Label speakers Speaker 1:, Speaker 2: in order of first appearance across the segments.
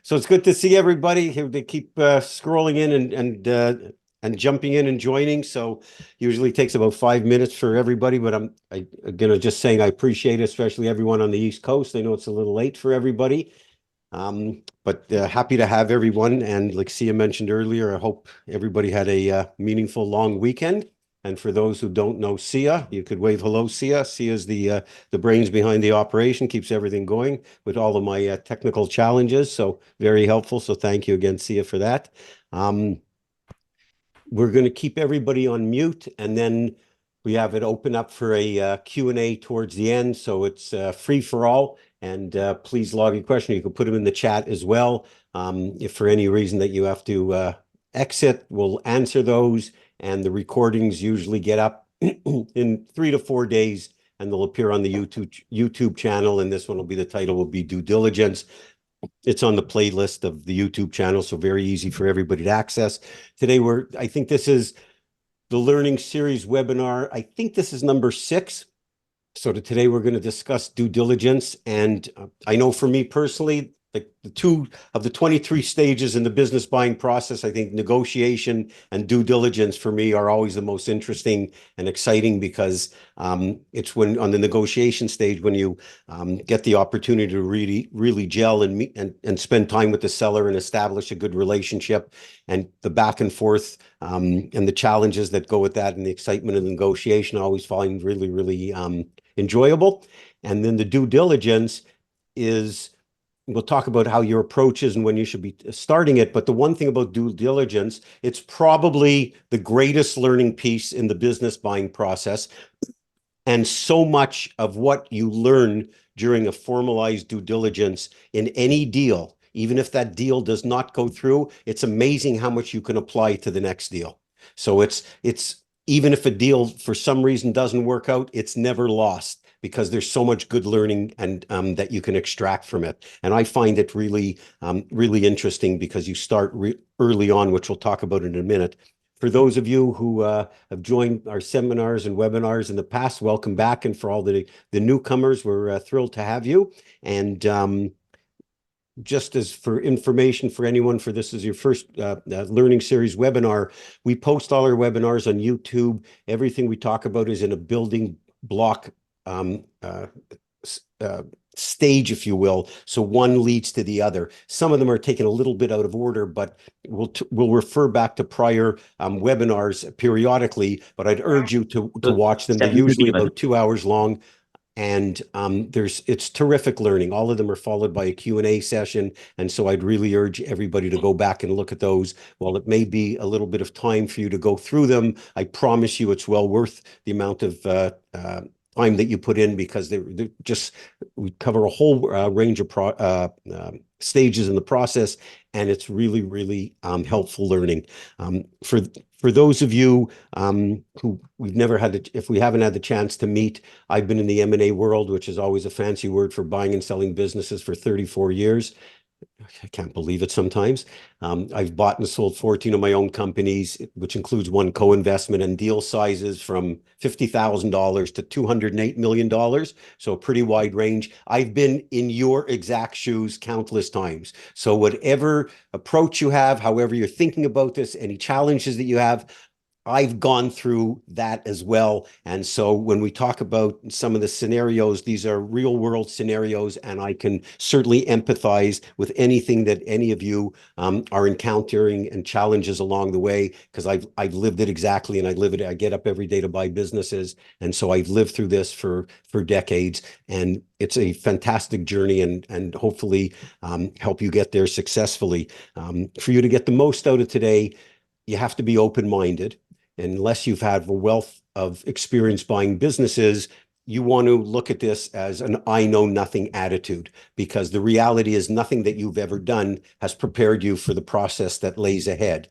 Speaker 1: So it's good to see everybody. They keep scrolling in and jumping in and joining. So usually takes about 5 minutes for everybody, but I'm gonna just saying I appreciate it, especially everyone on the East Coast. I know it's a little late for everybody. But happy to have everyone. And like Sia mentioned earlier, I hope everybody had a meaningful long weekend. And for those who don't know Sia, you could wave hello, Sia. Sia is the brains behind the operation, keeps everything going with all of my technical challenges. So very helpful. So thank you again, Sia, for that. Um, we're going to keep everybody on mute, and then we have it open up for a Q&A towards the end. So it's free for all. And please log your question. You can put them in the chat as well. If for any reason that you have to exit, we'll answer those. And the recordings usually get up in 3 to 4 days, and they'll appear on the YouTube channel. And this one will be, the title will be Due Diligence. It's on the playlist of the YouTube channel, so very easy for everybody to access. Today, I think this is the Learning Series webinar. I think this is number 6. So today we're going to discuss due diligence. And I know for me personally, the 2 of the 23 stages in the business buying process, I think negotiation and due diligence for me are always the most interesting and exciting, because it's when on the negotiation stage when you get the opportunity to really gel and meet and spend time with the seller and establish a good relationship, and the back and forth and the challenges that go with that, and the excitement of the negotiation I always find really enjoyable. And then the due diligence is, we'll talk about how your approach is and when you should be starting it. But the one thing about due diligence, it's probably the greatest learning piece in the business buying process. And so much of what you learn during a formalized due diligence in any deal, even if that deal does not go through, it's amazing how much you can apply to the next deal. So it's even if a deal for some reason doesn't work out, it's never lost, because there's so much good learning and that you can extract from it. And I find it really interesting, because you start early on, which we'll talk about in a minute. For those of you who have joined our seminars and webinars in the past, welcome back. And for all the newcomers, we're thrilled to have you. And just as for information for anyone, for this is your first Learning Series webinar, we post all our webinars on YouTube. Everything we talk about is in a building block stage, if you will. So one leads to the other. Some of them are taken a little bit out of order, but we'll refer back to prior webinars periodically. But I'd urge you to watch them. They're usually about 2 hours long. And it's terrific learning. All of them are followed by a Q&A session. And so I'd really urge everybody to go back and look at those. While it may be a little bit of time for you to go through them, I promise you it's well worth the amount of time that you put in, because we cover a whole range of stages in the process, and it's really helpful learning. For those of you who if we haven't had the chance to meet, I've been in the M&A world, which is always a fancy word for buying and selling businesses, for 34 years. I can't believe it sometimes. I've bought and sold 14 of my own companies, which includes one co-investment, and deal sizes from $50,000 to $208 million. So a pretty wide range. I've been in your exact shoes countless times. So whatever approach you have, however you're thinking about this, any challenges that you have, I've gone through that as well. And so when we talk about some of the scenarios, these are real world scenarios, and I can certainly empathize with anything that any of you are encountering and challenges along the way, because I've lived it exactly, and I live it. I get up every day to buy businesses. And so I've lived through this for decades, and it's a fantastic journey, and hopefully help you get there successfully. For you to get the most out of today, you have to be open-minded. Unless you've had a wealth of experience buying businesses, you want to look at this as an I know nothing attitude, because the reality is nothing that you've ever done has prepared you for the process that lays ahead.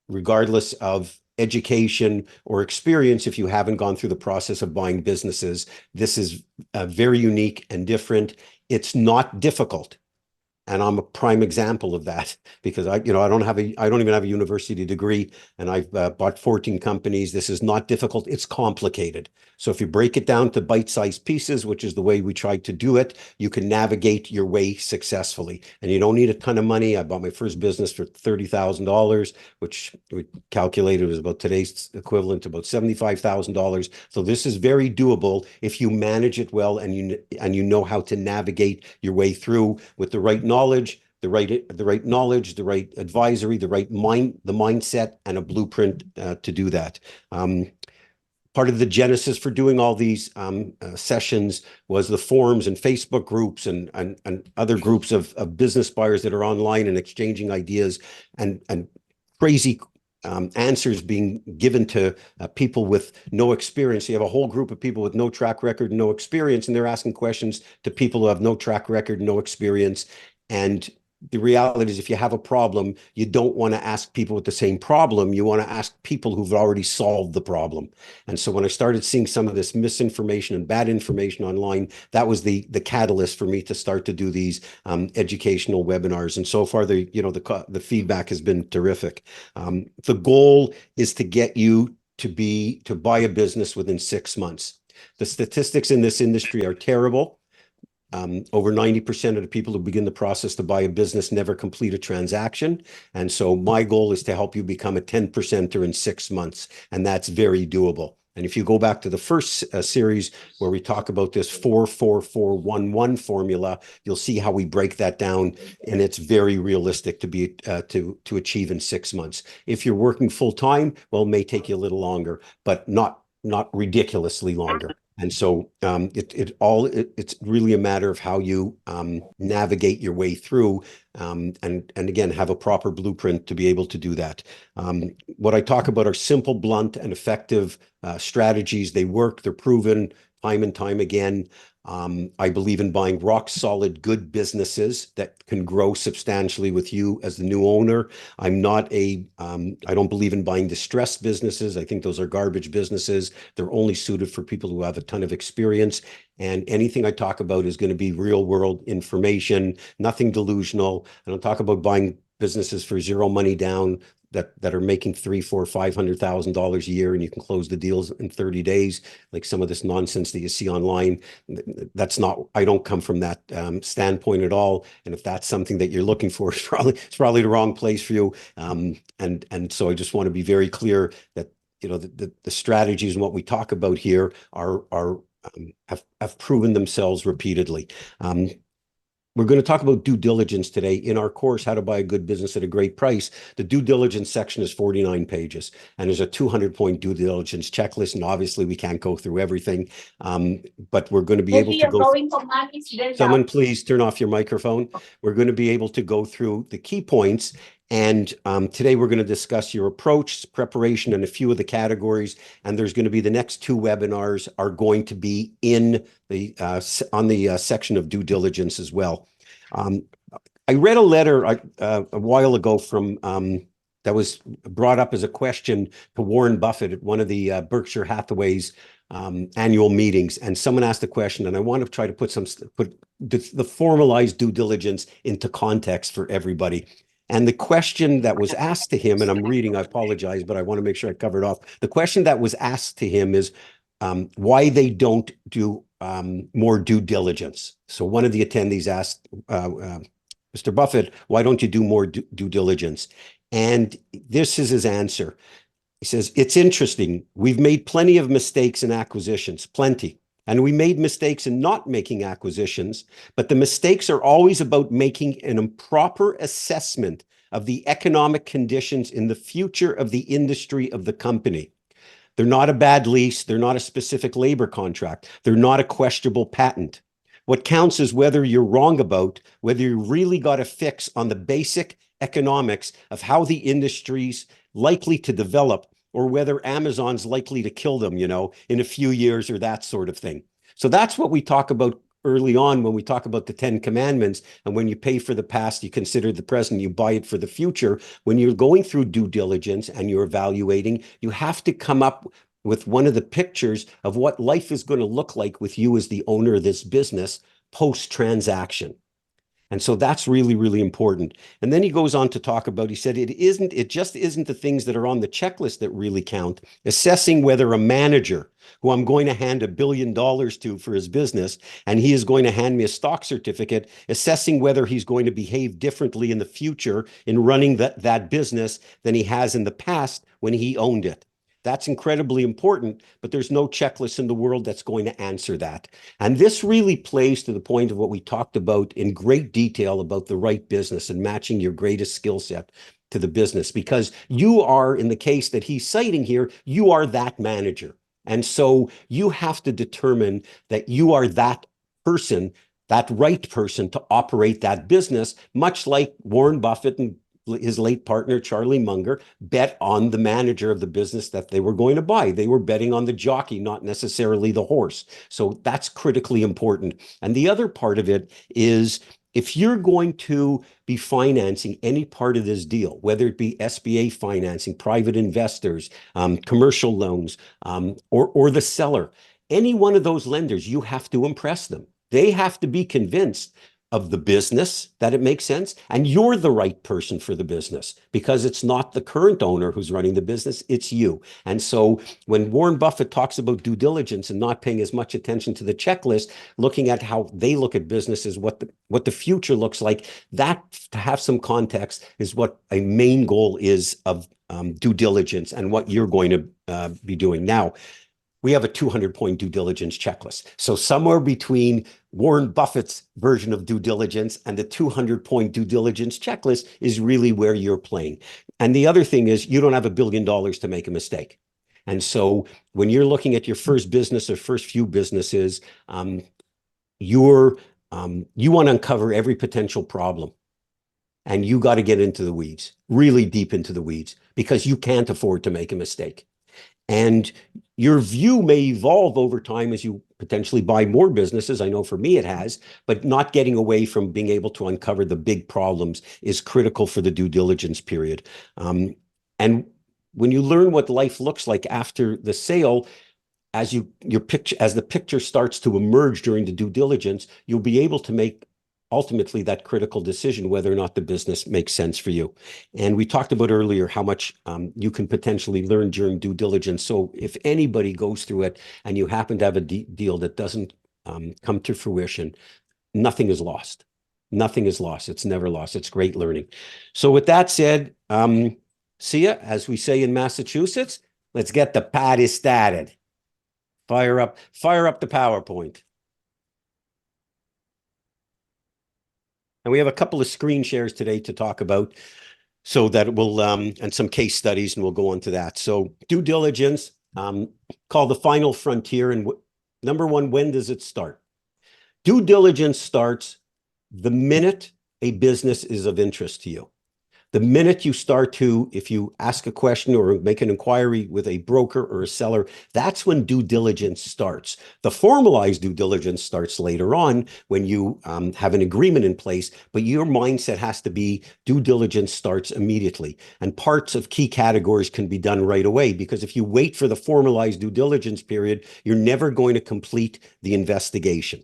Speaker 1: Regardless of education or experience, if you haven't gone through the process of buying businesses, this is very unique and different. It's not difficult. And I'm a prime example of that, because I don't even have a university degree, and I've bought 14 companies. This is not difficult. It's complicated. So if you break it down to bite-sized pieces, which is the way we tried to do it, you can navigate your way successfully. And you don't need a ton of money. I bought my first business for $30,000, which we calculated was about today's equivalent to about $75,000. So this is very doable if you manage it well and you know how to navigate your way through with the right knowledge, the right knowledge, the right advisory, the mindset, and a blueprint to do that. Part of the genesis for doing all these sessions was the forums and Facebook groups and other groups of business buyers that are online and exchanging ideas and crazy answers being given to people with no experience. You have a whole group of people with no track record, no experience, and they're asking questions to people who have no track record, no experience. And the reality is, if you have a problem, you don't want to ask people with the same problem. You want to ask people who've already solved the problem. And so when I started seeing some of this misinformation and bad information online, that was the catalyst for me to start to do these educational webinars. And so far, the feedback has been terrific. The goal is to get you to buy a business within 6 months. The statistics in this industry are terrible. Over 90% of the people who begin the process to buy a business never complete a transaction. And so my goal is to help you become a 10%er in 6 months. And that's very doable. And if you go back to the first series where we talk about this 4-4-4-1-1 formula, you'll see how we break that down. And it's very realistic to be to achieve in 6 months. If you're working full time, well, it may take you a little longer, but not ridiculously longer. And so it's really a matter of how you navigate your way through and again, have a proper blueprint to be able to do that. What I talk about are simple, blunt, and effective strategies. They work, they're proven time and time again. I believe in buying rock solid, good businesses that can grow substantially with you as the new owner. I don't believe in buying distressed businesses. I think those are garbage businesses. They're only suited for people who have a ton of experience. And anything I talk about is going to be real world information, nothing delusional. I don't talk about buying businesses for zero money down that are making $300,000-$500,000 a year, and you can close the deals in 30 days, like some of this nonsense that you see online. That's not. I don't come from that standpoint at all. And if that's something that you're looking for, it's probably the wrong place for you. And so I just want to be very clear that the strategies and what we talk about here have proven themselves repeatedly. We're going to talk about due diligence today. In our course, How to Buy a Good Business at a Great Price, the due diligence section is 49 pages, and there's a 200-point due diligence checklist, and obviously we can't go through everything, but we're going to be able to go. Someone please turn off your microphone. We're going to be able to go through the key points. And today we're going to discuss your approach, preparation, and a few of the categories. And there's going to be the next 2 webinars are going to be in the on the section of due diligence as well. I read a letter a while ago from that was brought up as a question to Warren Buffett at one of the Berkshire Hathaway's annual meetings, and someone asked a question, and I want to try to put the formalized due diligence into context for everybody. And the question that was asked to him, and I'm reading, I apologize, but I want to make sure I cover it off. The question that was asked to him is why they don't do more due diligence. So one of the attendees asked Mr. Buffett, why don't you do more due diligence? And this is his answer. He says, it's interesting. We've made plenty of mistakes in acquisitions, plenty. And we made mistakes in not making acquisitions, but the mistakes are always about making an improper assessment of the economic conditions in the future of the industry of the company. They're not a bad lease. They're not a specific labor contract. They're not a questionable patent. What counts is whether you're wrong about, whether you really got a fix on the basic economics of how the industry's likely to develop, or whether Amazon's likely to kill them, in a few years or that sort of thing. So that's what we talk about early on when we talk about the 10 commandments. And when you pay for the past, you consider the present, you buy it for the future. When you're going through due diligence and you're evaluating, you have to come up with one of the pictures of what life is going to look like with you as the owner of this business post-transaction. And so that's really, really important. And then he goes on to talk about, he said, it just isn't the things that are on the checklist that really count. Assessing whether a manager who I'm going to hand $1 billion to for his business, and he is going to hand me a stock certificate, assessing whether he's going to behave differently in the future in running that business than he has in the past when he owned it. That's incredibly important, but there's no checklist in the world that's going to answer that. And this really plays to the point of what we talked about in great detail about the right business and matching your greatest skill set to the business, because you are, in the case that he's citing here, you are that manager. And so you have to determine that you are that person, that right person to operate that business, much like Warren Buffett and his late partner, Charlie Munger, bet on the manager of the business that they were going to buy. They were betting on the jockey, not necessarily the horse. So that's critically important. And the other part of it is, if you're going to be financing any part of this deal, whether it be SBA financing, private investors, commercial loans, or the seller, any one of those lenders, you have to impress them. They have to be convinced of the business that it makes sense, and you're the right person for the business, because it's not the current owner who's running the business, it's you. And so when Warren Buffett talks about due diligence and not paying as much attention to the checklist, looking at how they look at businesses, what the future looks like, that, to have some context, is what a main goal is of due diligence and what you're going to be doing. Now, we have a 200-point due diligence checklist. So somewhere between Warren Buffett's version of due diligence and the 200-point due diligence checklist is really where you're playing. And the other thing is, you don't have $1 billion to make a mistake. And so when you're looking at your first business or first few businesses, you want to uncover every potential problem. And you got to get into the weeds, really deep into the weeds, because you can't afford to make a mistake. And your view may evolve over time as you potentially buy more businesses. I know for me it has, but not getting away from being able to uncover the big problems is critical for the due diligence period. And when you learn what life looks like after the sale, as the picture starts to emerge during the due diligence, you'll be able to make ultimately that critical decision whether or not the business makes sense for you. And we talked about earlier how much you can potentially learn during due diligence. So if anybody goes through it and you happen to have a deal that doesn't come to fruition, nothing is lost. Nothing is lost. It's never lost. It's great learning. So with that said, see ya, as we say in Massachusetts, let's get the party started. Fire up the PowerPoint. And we have a couple of screen shares today to talk about, so that we'll, and some case studies, and we'll go on to that. So due diligence, called the final frontier. And number one, when does it start? Due diligence starts the minute a business is of interest to you. The minute you start to, if you ask a question or make an inquiry with a broker or a seller, that's when due diligence starts. The formalized due diligence starts later on when you have an agreement in place, but your mindset has to be due diligence starts immediately. And parts of key categories can be done right away, because if you wait for the formalized due diligence period, you're never going to complete the investigation.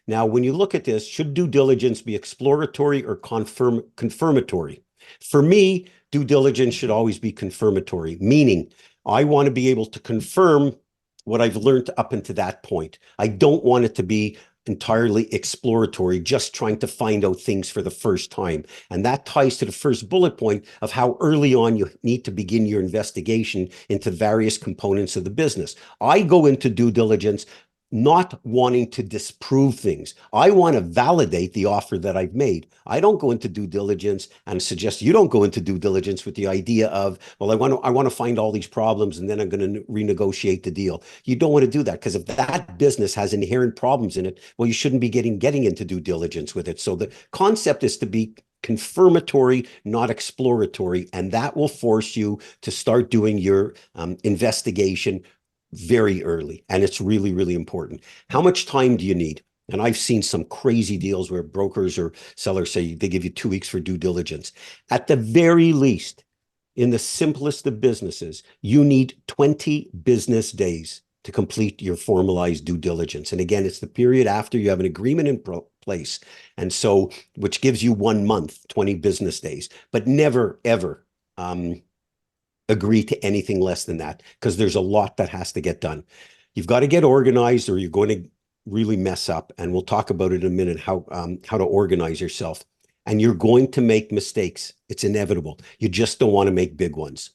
Speaker 1: Now, when you look at this, should due diligence be exploratory or confirmatory? For me, due diligence should always be confirmatory, meaning I want to be able to confirm what I've learned up until that point. I don't want it to be entirely exploratory, just trying to find out things for the first time. And that ties to the first bullet point of how early on you need to begin your investigation into various components of the business. I go into due diligence not wanting to disprove things. I want to validate the offer that I've made. I don't go into due diligence, and suggest you don't go into due diligence with the idea of, well, I want to find all these problems and then I'm going to renegotiate the deal. You don't want to do that, because if that business has inherent problems in it, well, you shouldn't be getting into due diligence with it. So the concept is to be confirmatory, not exploratory, and that will force you to start doing your investigation very early. And it's really, really important. How much time do you need? And I've seen some crazy deals where brokers or sellers say they give you 2 weeks for due diligence. At the very least, in the simplest of businesses, you need 20 business days. to complete your formalized due diligence. And again, it's the period after you have an agreement in place. And so, which gives you 1 month, 20 business days, but never, ever agree to anything less than that, because there's a lot that has to get done. You've got to get organized or you're going to really mess up. And we'll talk about it in a minute, how to organize yourself. And you're going to make mistakes. It's inevitable. You just don't want to make big ones.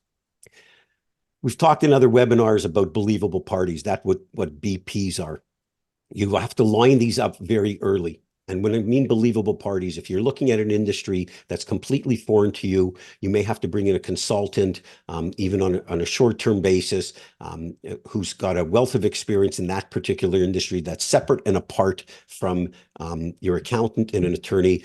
Speaker 1: We've talked in other webinars about believable parties. That's what BPs are. You have to line these up very early. And when I mean believable parties, if you're looking at an industry that's completely foreign to you, you may have to bring in a consultant, even on a short-term basis, who's got a wealth of experience in that particular industry that's separate and apart from your accountant and an attorney.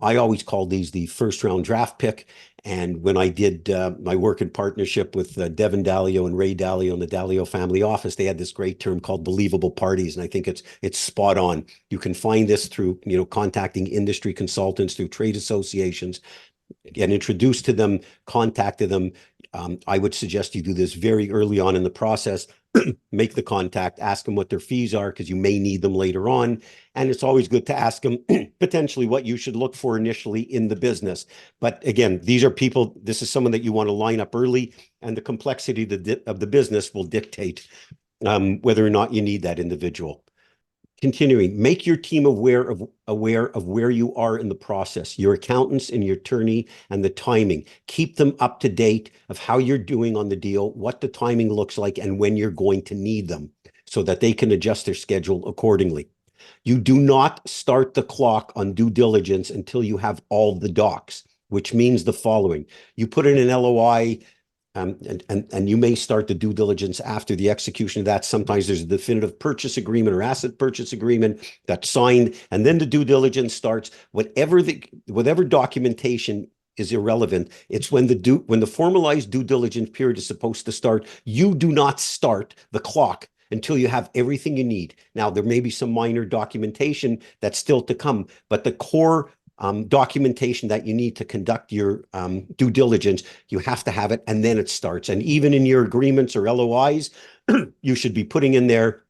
Speaker 1: I always call these the first-round draft pick. And when I did my work in partnership with Devin Dalio and Ray Dalio in the Dalio family office, they had this great term called believable parties. And I think it's spot on. You can find this through, contacting industry consultants, through trade associations, get introduced to them, contacted them. I would suggest you do this very early on in the process. Make the contact, ask them what their fees are, because you may need them later on. And it's always good to ask them potentially what you should look for initially in the business. But again, these are people, this is someone that you want to line up early, and the complexity of the business will dictate whether or not you need that individual. Continuing, make your team aware of where you are in the process, your accountants and your attorney, and the timing. Keep them up to date of how you're doing on the deal, what the timing looks like, and when you're going to need them, so that they can adjust their schedule accordingly. You do not start the clock on due diligence until you have all the docs, which means the following. You put in an LOI, and you may start the due diligence after the execution of that. Sometimes there's a definitive purchase agreement or asset purchase agreement that's signed, and then the due diligence starts. Whatever documentation is irrelevant. It's when the formalized due diligence period is supposed to start. You do not start the clock until you have everything you need. Now, there may be some minor documentation that's still to come, but the core documentation that you need to conduct your due diligence, you have to have it, and then it starts. And even in your agreements or LOIs, you should be putting in there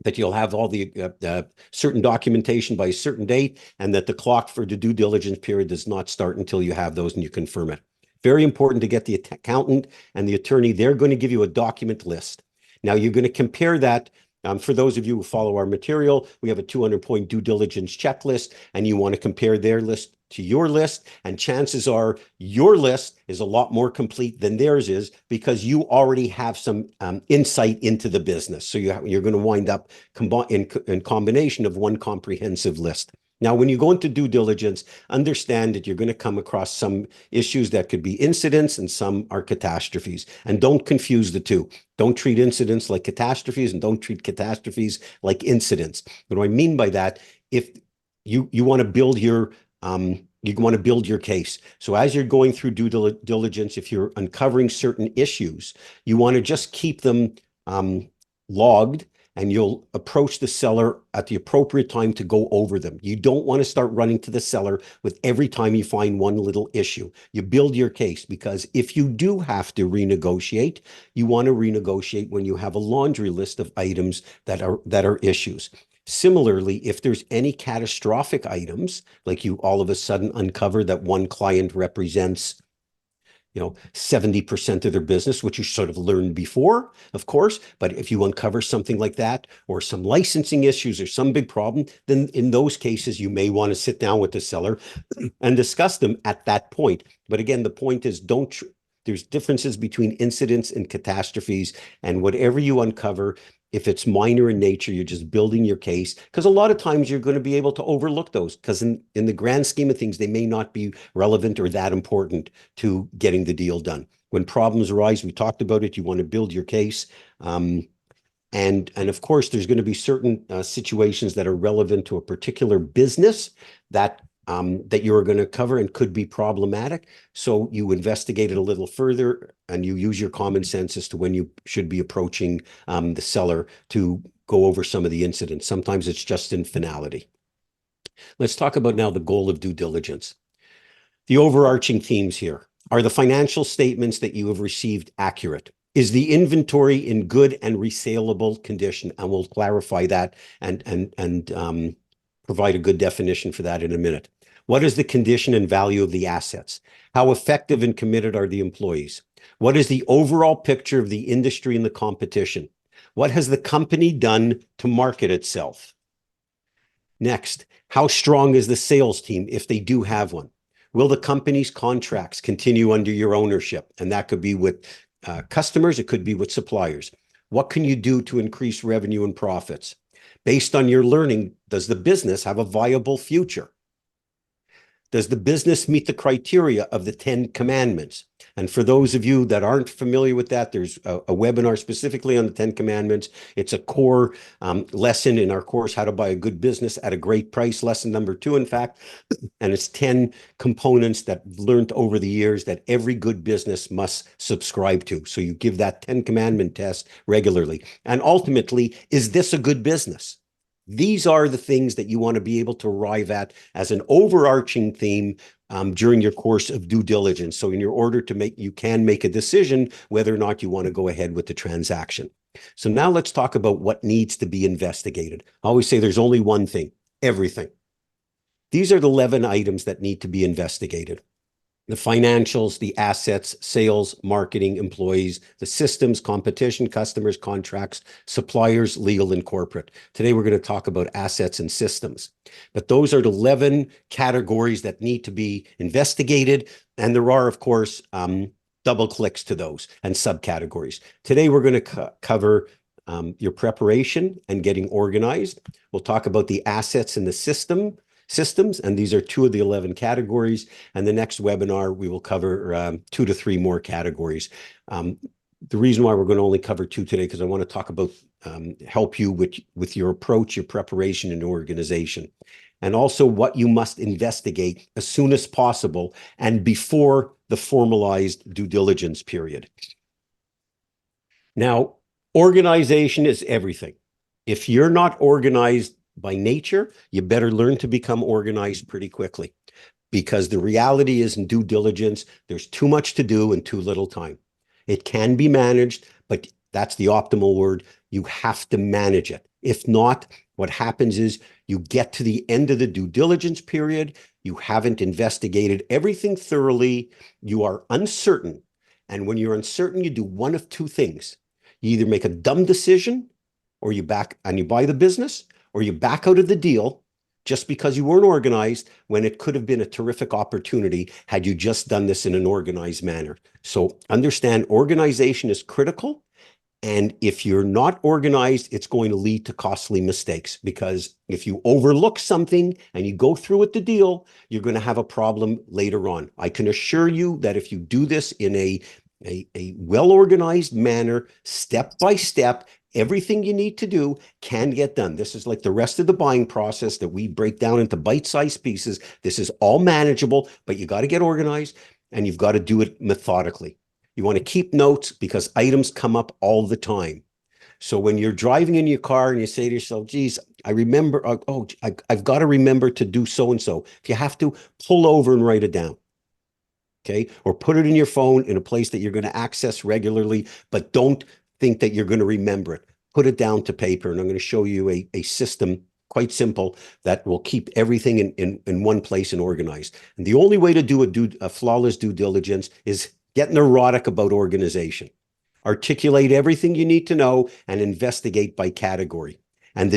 Speaker 1: that you'll have all the certain documentation by a certain date, and that the clock for the due diligence period does not start until you have those and you confirm it. Very important to get the accountant and the attorney. They're going to give you a document list. Now, you're going to compare that. For those of you who follow our material, we have a 200-point due diligence checklist, and you want to compare their list to your list. And chances are your list is a lot more complete than theirs is, because you already have some insight into the business. So you're going to wind up in combination of one comprehensive list. Now, when you go into due diligence, understand that you're going to come across some issues that could be incidents and some are catastrophes. And don't confuse the two. Don't treat incidents like catastrophes, and don't treat catastrophes like incidents. What do I mean by that? If you want to build your case. So as you're going through due diligence, if you're uncovering certain issues, you want to just keep them logged, and you'll approach the seller at the appropriate time to go over them. You don't want to start running to the seller with every time you find one little issue. You build your case, because if you do have to renegotiate, you want to renegotiate when you have a laundry list of items that are issues. Similarly, if there's any catastrophic items, like you all of a sudden uncover that one client represents 70% of their business, which you sort of learned before, of course. But if you uncover something like that, or some licensing issues or some big problem, then in those cases, you may want to sit down with the seller and discuss them at that point. But again, the point is, there's differences between incidents and catastrophes, and whatever you uncover, if it's minor in nature, you're just building your case, because a lot of times you're going to be able to overlook those, because in the grand scheme of things, they may not be relevant or that important to getting the deal done. When problems arise, we talked about it, you want to build your case. And of course, there's going to be certain situations that are relevant to a particular business that you're going to cover and could be problematic. So you investigate it a little further, and you use your common sense as to when you should be approaching the seller to go over some of the incidents. Sometimes it's just in finality. Let's talk about now the goal of due diligence. The overarching themes here: are the financial statements that you have received accurate? Is the inventory in good and resaleable condition? And we'll clarify that and provide a good definition for that in a minute. What is the condition and value of the assets? How effective and committed are the employees? What is the overall picture of the industry and the competition? What has the company done to market itself? Next, how strong is the sales team if they do have one? Will the company's contracts continue under your ownership? And that could be with customers, it could be with suppliers. What can you do to increase revenue and profits? Based on your learning, does the business have a viable future? Does the business meet the criteria of the 10 commandments? And for those of you that aren't familiar with that, there's a webinar specifically on the 10 commandments. It's a core lesson in our course, How to Buy a Good Business at a Great Price, lesson number 2, in fact. And it's 10 components that I've learned over the years that every good business must subscribe to. So you give that 10 commandment test regularly. And ultimately, is this a good business? These are the things that you want to be able to arrive at as an overarching theme during your course of due diligence. So in your order to make, you can make a decision whether or not you want to go ahead with the transaction. So now let's talk about what needs to be investigated. I always say there's only one thing, everything. These are the 11 items that need to be investigated. The financials, the assets, sales, marketing, employees, the systems, competition, customers, contracts, suppliers, legal, and corporate. Today, we're going to talk about assets and systems. But those are the 11 categories that need to be investigated. And there are, of course, double clicks to those and subcategories. Today, we're going to cover your preparation and getting organized. We'll talk about the assets and the systems, and these are 2 of the 11 categories. And the next webinar, we will cover 2 to 3 more categories. The reason why we're going to only cover 2 today, because I want to talk about help you with your approach, your preparation, and organization. And also what you must investigate as soon as possible and before the formalized due diligence period. Now, organization is everything. If you're not organized by nature, you better learn to become organized pretty quickly, because the reality is in due diligence, there's too much to do and too little time. It can be managed, but that's the optimal word. You have to manage it. If not, what happens is you get to the end of the due diligence period, you haven't investigated everything thoroughly, you are uncertain. And when you're uncertain, you do one of 2 things. You either make a dumb decision, or you buy the business, or you back out of the deal just because you weren't organized, when it could have been a terrific opportunity had you just done this in an organized manner. So understand, organization is critical. And if you're not organized, it's going to lead to costly mistakes, because if you overlook something and you go through with the deal, you're going to have a problem later on. I can assure you that if you do this in a well-organized manner, step by step, everything you need to do can get done. This is like the rest of the buying process that we break down into bite-sized pieces. This is all manageable, but you got to get organized and you've got to do it methodically. You want to keep notes because items come up all the time. So when you're driving in your car and you say to yourself, geez, I remember, I've got to remember to do so-and-so. If you have to, pull over and write it down. Okay. Or put it in your phone in a place that you're going to access regularly, but don't think that you're going to remember it. Put it down to paper. And I'm going to show you a system, quite simple, that will keep everything in one place and organized. And the only way to do a flawless due diligence is get neurotic about organization. Articulate everything you need to know and investigate by category. And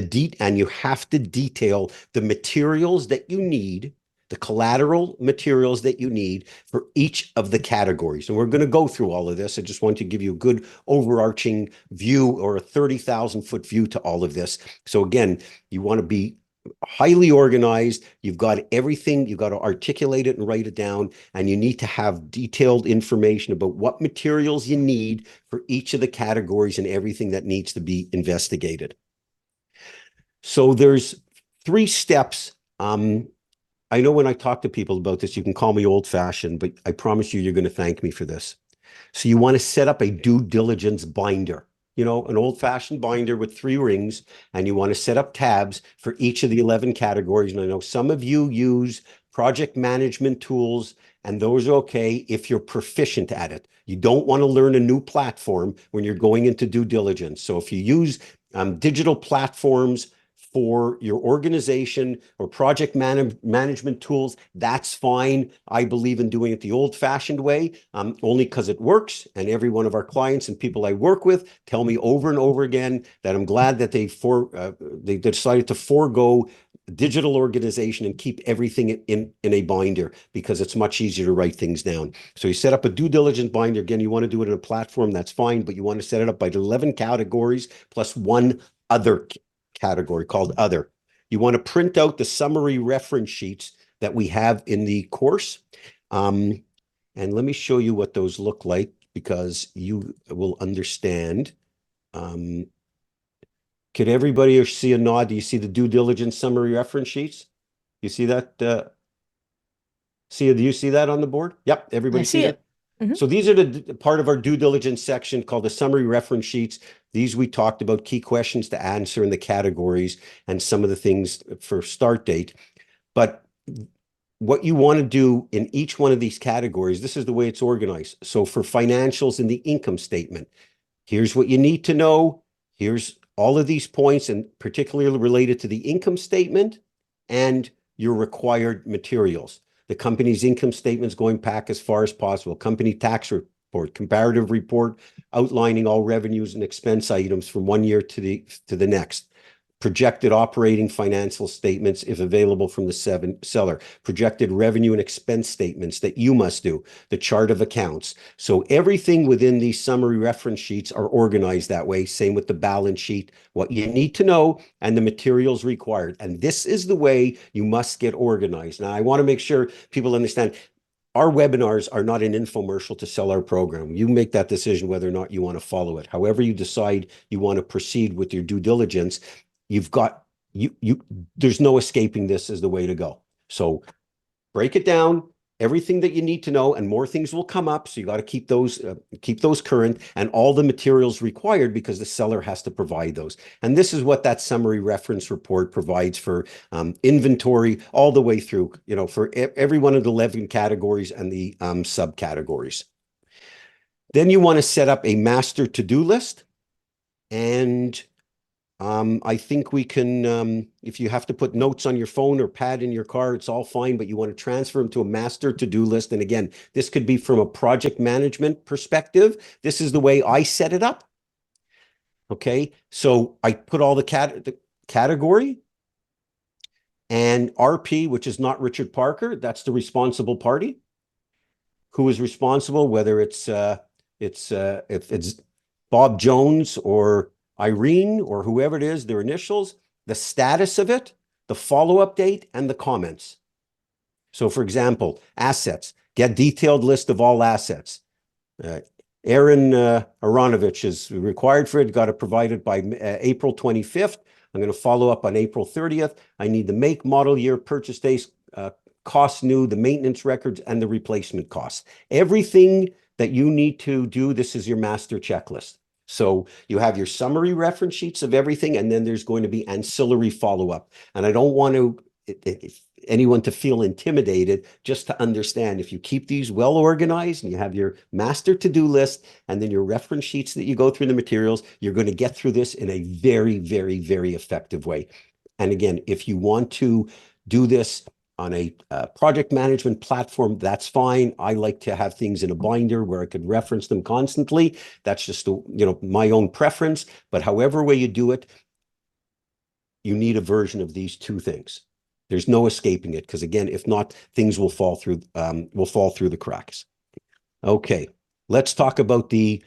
Speaker 1: you have to detail the materials that you need, the collateral materials that you need for each of the categories. And we're going to go through all of this. I just want to give you a good overarching view, or a 30,000-foot view to all of this. So again, you want to be highly organized. You've got everything. You've got to articulate it and write it down. And you need to have detailed information about what materials you need for each of the categories and everything that needs to be investigated. So there's 3 steps. I know when I talk to people about this, you can call me old-fashioned, but I promise you're going to thank me for this. So you want to set up a due diligence binder, an old-fashioned binder with 3 rings, and you want to set up tabs for each of the 11 categories. And I know some of you use project management tools, and those are okay if you're proficient at it. You don't want to learn a new platform when you're going into due diligence. So if you use digital platforms for your organization or project management tools, that's fine. I believe in doing it the old-fashioned way, only because it works. And every one of our clients and people I work with tell me over and over again that I'm glad that they decided to forego digital organization and keep everything in a binder, because it's much easier to write things down. So you set up a due diligence binder. Again, you want to do it in a platform, that's fine, but you want to set it up by 11 categories plus one other category called other. You want to print out the summary reference sheets that we have in the course. And let me show you what those look like, because you will understand. Could everybody see a nod? Do you see the due diligence summary reference sheets? You see that? Do you see that on the board? Yep, everybody
Speaker 2: I see
Speaker 1: that?
Speaker 2: it.
Speaker 1: So these are the part of our due diligence section called the summary reference sheets. These we talked about, key questions to answer in the categories and some of the things for start date. But what you want to do in each one of these categories, this is the way it's organized. So for financials in the income statement, here's what you need to know. Here's all of these points, and particularly related to the income statement and your required materials. The company's income statements going back as far as possible. Company tax report, comparative report outlining all revenues and expense items from one year to the next. Projected operating financial statements, if available, from the seller. Projected revenue and expense statements that you must do. The chart of accounts. So everything within these summary reference sheets are organized that way. Same with the balance sheet, what you need to know, and the materials required. And this is the way you must get organized. Now, I want to make sure people understand, our webinars are not an infomercial to sell our program. You make that decision whether or not you want to follow it. However you decide you want to proceed with your due diligence, there's no escaping this as the way to go. So break it down, everything that you need to know, and more things will come up. So you got to keep those current, and all the materials required, because the seller has to provide those. And this is what that summary reference report provides for inventory all the way through, for every one of the 11 categories and the subcategories. Then you want to set up a master to-do list. And I think we can, if you have to put notes on your phone or pad in your car, it's all fine, but you want to transfer them to a master to-do list. And again, this could be from a project management perspective. This is the way I set it up. Okay, so I put all the category, and RP, which is not Richard Parker, that's the responsible party. Who is responsible, whether if it's Bob Jones or Irene or whoever it is, their initials, the status of it, the follow-up date, and the comments. So for example, assets, get detailed list of all assets. Aaron Aronovich is required for it, got it provided by April 25th. I'm going to follow up on April 30th. I need the make, model year, purchase dates, costs new, the maintenance records, and the replacement costs. Everything that you need to do, this is your master checklist. So you have your summary reference sheets of everything, and then there's going to be ancillary follow-up. And I don't want anyone to feel intimidated, just to understand, if you keep these well organized and you have your master to-do list and then your reference sheets that you go through the materials, you're going to get through this in a very, very, very effective way. And again, if you want to do this on a project management platform, that's fine. I like to have things in a binder where I could reference them constantly. That's just my own preference. But however way you do it, you need a version of these two things. There's no escaping it, because again, if not, things will fall through the cracks. Okay, let's talk about the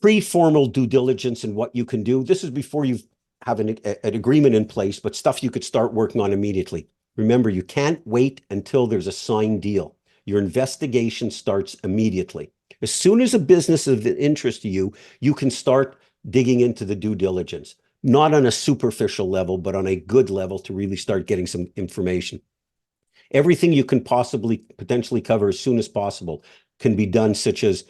Speaker 1: pre-formal due diligence and what you can do. This is before you have an agreement in place, but stuff you could start working on immediately. Remember, you can't wait until there's a signed deal. Your investigation starts immediately. As soon as a business is of interest to you, you can start digging into the due diligence, not on a superficial level, but on a good level, to really start getting some information. Everything you can potentially cover as soon as possible can be done, such as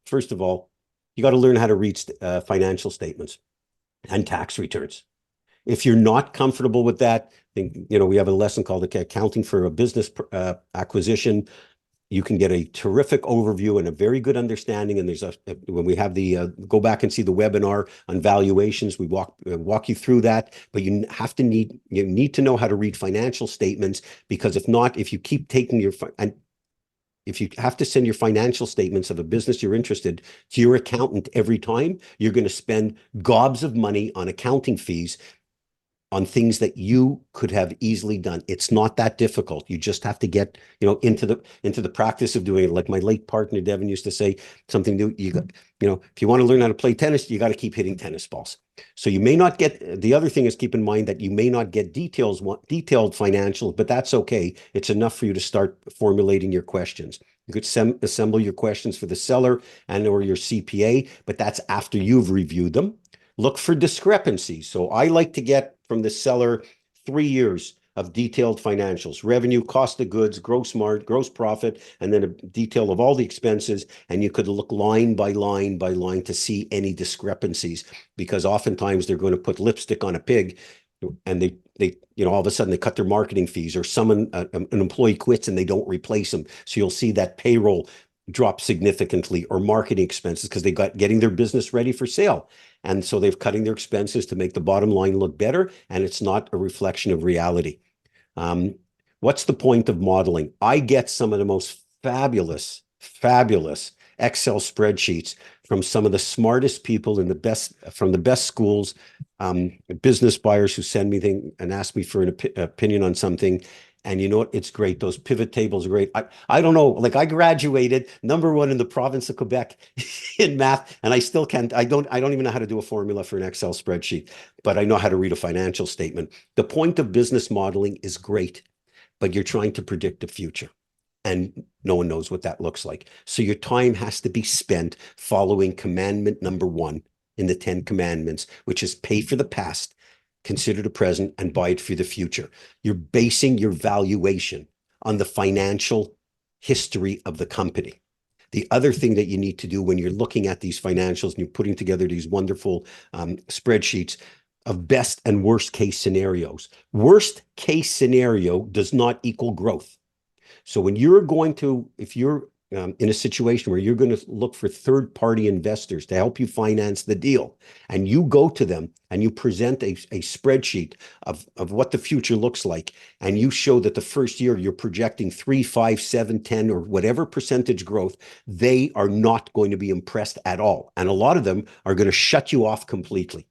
Speaker 1: first of all, you got to learn how to read financial statements and tax returns. If you're not comfortable with that, think, we have a lesson called Accounting for a Business Acquisition. You can get a terrific overview and a very good understanding. And when we have go back and see the webinar on valuations, we walk you through that. But you need to know how to read financial statements, because if not, if you keep taking and if you have to send your financial statements of a business you're interested to your accountant every time, you're going to spend gobs of money on accounting fees on things that you could have easily done. It's not that difficult. You just have to get, into the practice of doing it. Like my late partner Devin used to say, something new. If you want to learn how to play tennis, you got to keep hitting tennis balls. So you may not get, the other thing is, keep in mind that you may not get detailed financials, but that's okay. It's enough for you to start formulating your questions. You could assemble your questions for the seller or your CPA, but that's after you've reviewed them. Look for discrepancies. So I like to get from the seller 3 years of detailed financials: revenue, cost of goods, gross profit, and then a detail of all the expenses. And you could look line by line by line to see any discrepancies, because oftentimes they're going to put lipstick on a pig, and they all of a sudden they cut their marketing fees, or an employee quits and they don't replace them. So you'll see that payroll drop significantly, or marketing expenses, because they got getting their business ready for sale. And so they're cutting their expenses to make the bottom line look better, and it's not a reflection of reality. What's the point of modeling? I get some of the most fabulous Excel spreadsheets from some of the smartest people from the best schools, business buyers who send me things and ask me for an opinion on something. And you know what? It's great. Those pivot tables are great. I don't know. Like, I graduated #1 in the province of Quebec in math, and I still can't. I don't even know how to do a formula for an Excel spreadsheet, but I know how to read a financial statement. The point of business modeling is great, but you're trying to predict the future, and no one knows what that looks like. So your time has to be spent following commandment #1 in the 10 commandments, which is pay for the past, consider the present, and buy it for the future. You're basing your valuation on the financial history of the company. The other thing that you need to do when you're looking at these financials and you're putting together these wonderful spreadsheets of best and worst case scenarios. Worst case scenario does not equal growth. So when if you're in a situation where you're going to look for third-party investors to help you finance the deal, and you go to them and you present a spreadsheet of what the future looks like, and you show that the first year you're projecting 3, 5, 7, 10, or whatever percentage growth, they are not going to be impressed at all. And a lot of them are going to shut you off completely.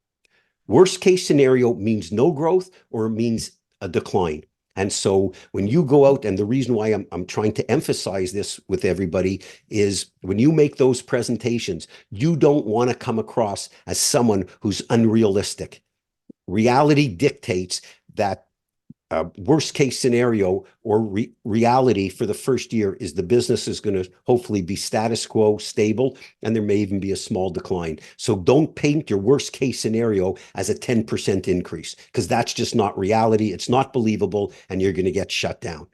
Speaker 1: Worst case scenario means no growth, or it means a decline. And so when you go out, and the reason why I'm trying to emphasize this with everybody is, when you make those presentations, you don't want to come across as someone who's unrealistic. Reality dictates that worst case scenario, or reality for the first year, is the business is going to hopefully be status quo, stable, and there may even be a small decline. So don't paint your worst case scenario as a 10% increase, because that's just not reality. It's not believable, and you're going to get shut down.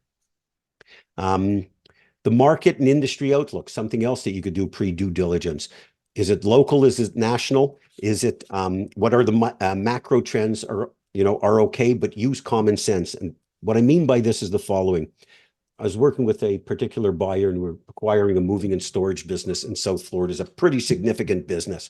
Speaker 1: The market and industry outlook, something else that you could do pre-due diligence. Is it local? Is it national? Is it what are the macro trends are okay, but use common sense. And what I mean by this is the following. I was working with a particular buyer, and we're acquiring a moving and storage business in South Florida. It's a pretty significant business.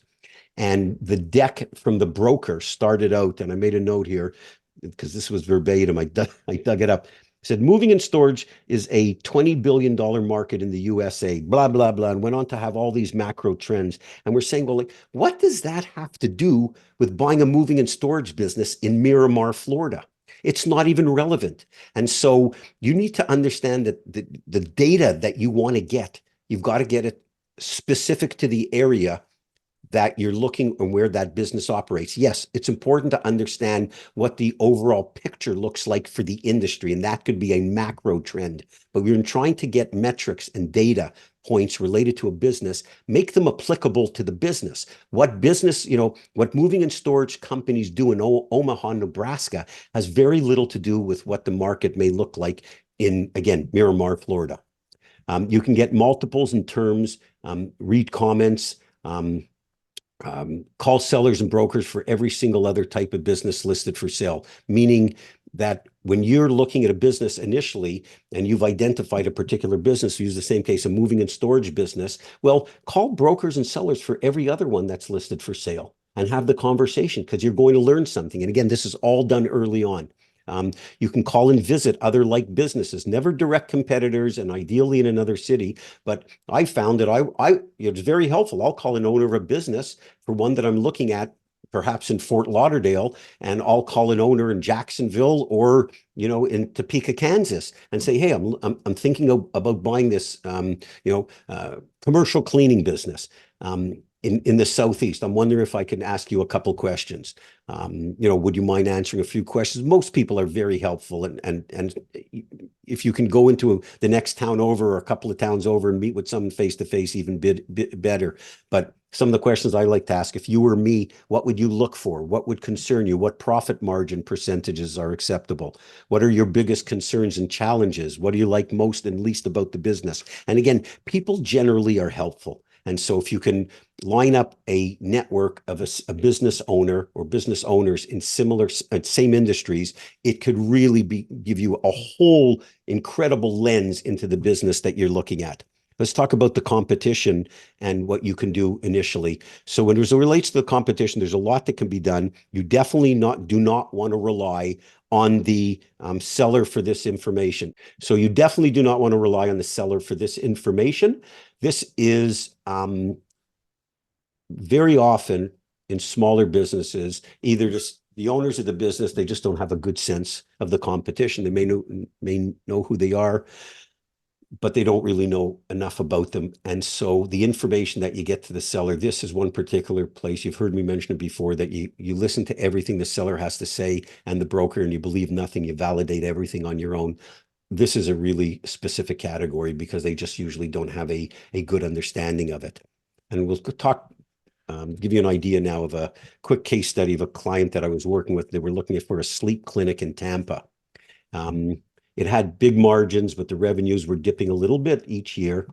Speaker 1: And the deck from the broker started out, and I made a note here because this was verbatim. I dug it up. It said, moving and storage is a $20 billion market in the USA, blah, blah, blah, and went on to have all these macro trends. And we're saying, well, like, what does that have to do with buying a moving and storage business in Miramar, Florida? It's not even relevant. And so you need to understand that the data that you want to get, you've got to get it specific to the area that you're looking and where that business operates. Yes, it's important to understand what the overall picture looks like for the industry, and that could be a macro trend. But we're trying to get metrics and data points related to a business, make them applicable to the business. What business, what moving and storage companies do in Omaha, Nebraska, has very little to do with what the market may look like in, again, Miramar, Florida. You can get multiples and terms, read comments, call sellers and brokers for every single other type of business listed for sale, meaning that when you're looking at a business initially and you've identified a particular business, use the same case, a moving and storage business, well, call brokers and sellers for every other one that's listed for sale and have the conversation because you're going to learn something. And again, this is all done early on. You can call and visit other like businesses, never direct competitors and ideally in another city. But I found that it's very helpful. I'll call an owner of a business for one that I'm looking at, perhaps in Fort Lauderdale, and I'll call an owner in Jacksonville or, in Topeka, Kansas, and say, hey, I'm thinking about buying this, commercial cleaning business. In the Southeast. I'm wondering if I can ask you a couple questions. Would you mind answering a few questions? Most people are very helpful, and if you can go into the next town over or a couple of towns over and meet with someone face to face, even bit better. But some of the questions I like to ask: if you were me, what would you look for? What would concern you? What profit margin percentages are acceptable? What are your biggest concerns and challenges? What do you like most and least about the business? And again, people generally are helpful. And so if you can line up a network of a business owner or business owners in same industries, it could really give you a whole incredible lens into the business that you're looking at. Let's talk about the competition and what you can do initially. So when it relates to the competition, there's a lot that can be done. You definitely do not want to rely on the seller for this information. So you definitely do not want to rely on the seller for this information. This is very often in smaller businesses, either just the owners of the business, they just don't have a good sense of the competition. They may know who they are, but they don't really know enough about them. And so the information that you get to the seller, this is one particular place, you've heard me mention it before, that you listen to everything the seller has to say and the broker, and you believe nothing, you validate everything on your own. This is a really specific category because they just usually don't have a good understanding of it. And we'll give you an idea now of a quick case study of a client that I was working with. They were looking for a sleep clinic in Tampa. It had big margins, but the revenues were dipping a little bit each year.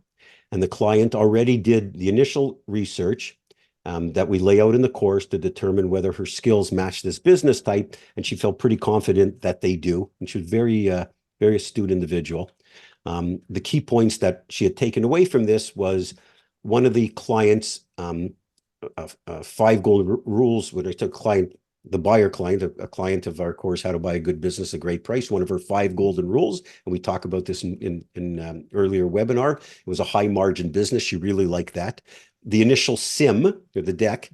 Speaker 1: And the client already did the initial research that we lay out in the course to determine whether her skills match this business type. And she felt pretty confident that they do. And she was very astute individual. The key points that she had taken away from this was one of the clients' 5 golden rules. When I took the buyer client, a client of our course, How to Buy a Good Business, a Great Price, one of her 5 golden rules, and we talk about this in earlier webinar. It was a high margin business. She really liked that. The initial SIM, or the deck,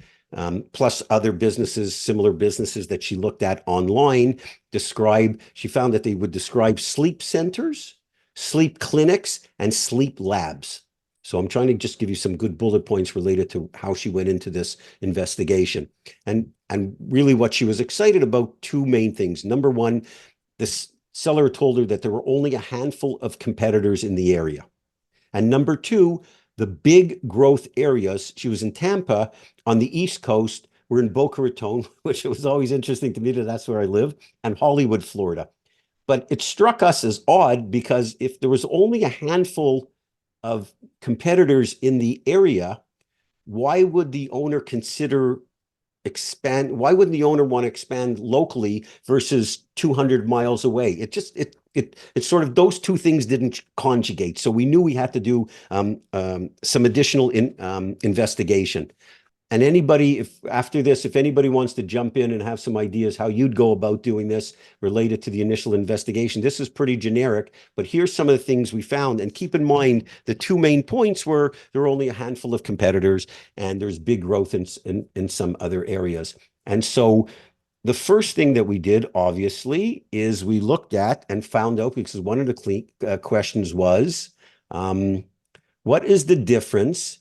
Speaker 1: plus other businesses, similar businesses that she looked at online, she found that they would describe sleep centers, sleep clinics, and sleep labs. So I'm trying to just give you some good bullet points related to how she went into this investigation. And really what she was excited about, 2 main things. Number one, this seller told her that there were only a handful of competitors in the area. And number 2, the big growth areas, she was in Tampa on the East Coast, we're in Boca Raton, which was always interesting to me that that's where I live, and Hollywood, Florida. But it struck us as odd because if there was only a handful of competitors in the area, why would the owner why wouldn't the owner want to expand locally versus 200 miles away? It sort of, those 2 things didn't conjugate. So we knew we had to do some additional investigation. And anybody, if anybody wants to jump in and have some ideas how you'd go about doing this related to the initial investigation, this is pretty generic, but here's some of the things we found. And keep in mind, the 2 main points were there are only a handful of competitors and there's big growth in some other areas. And so the first thing that we did, obviously, is we looked at and found out, because one of the questions was, what is the difference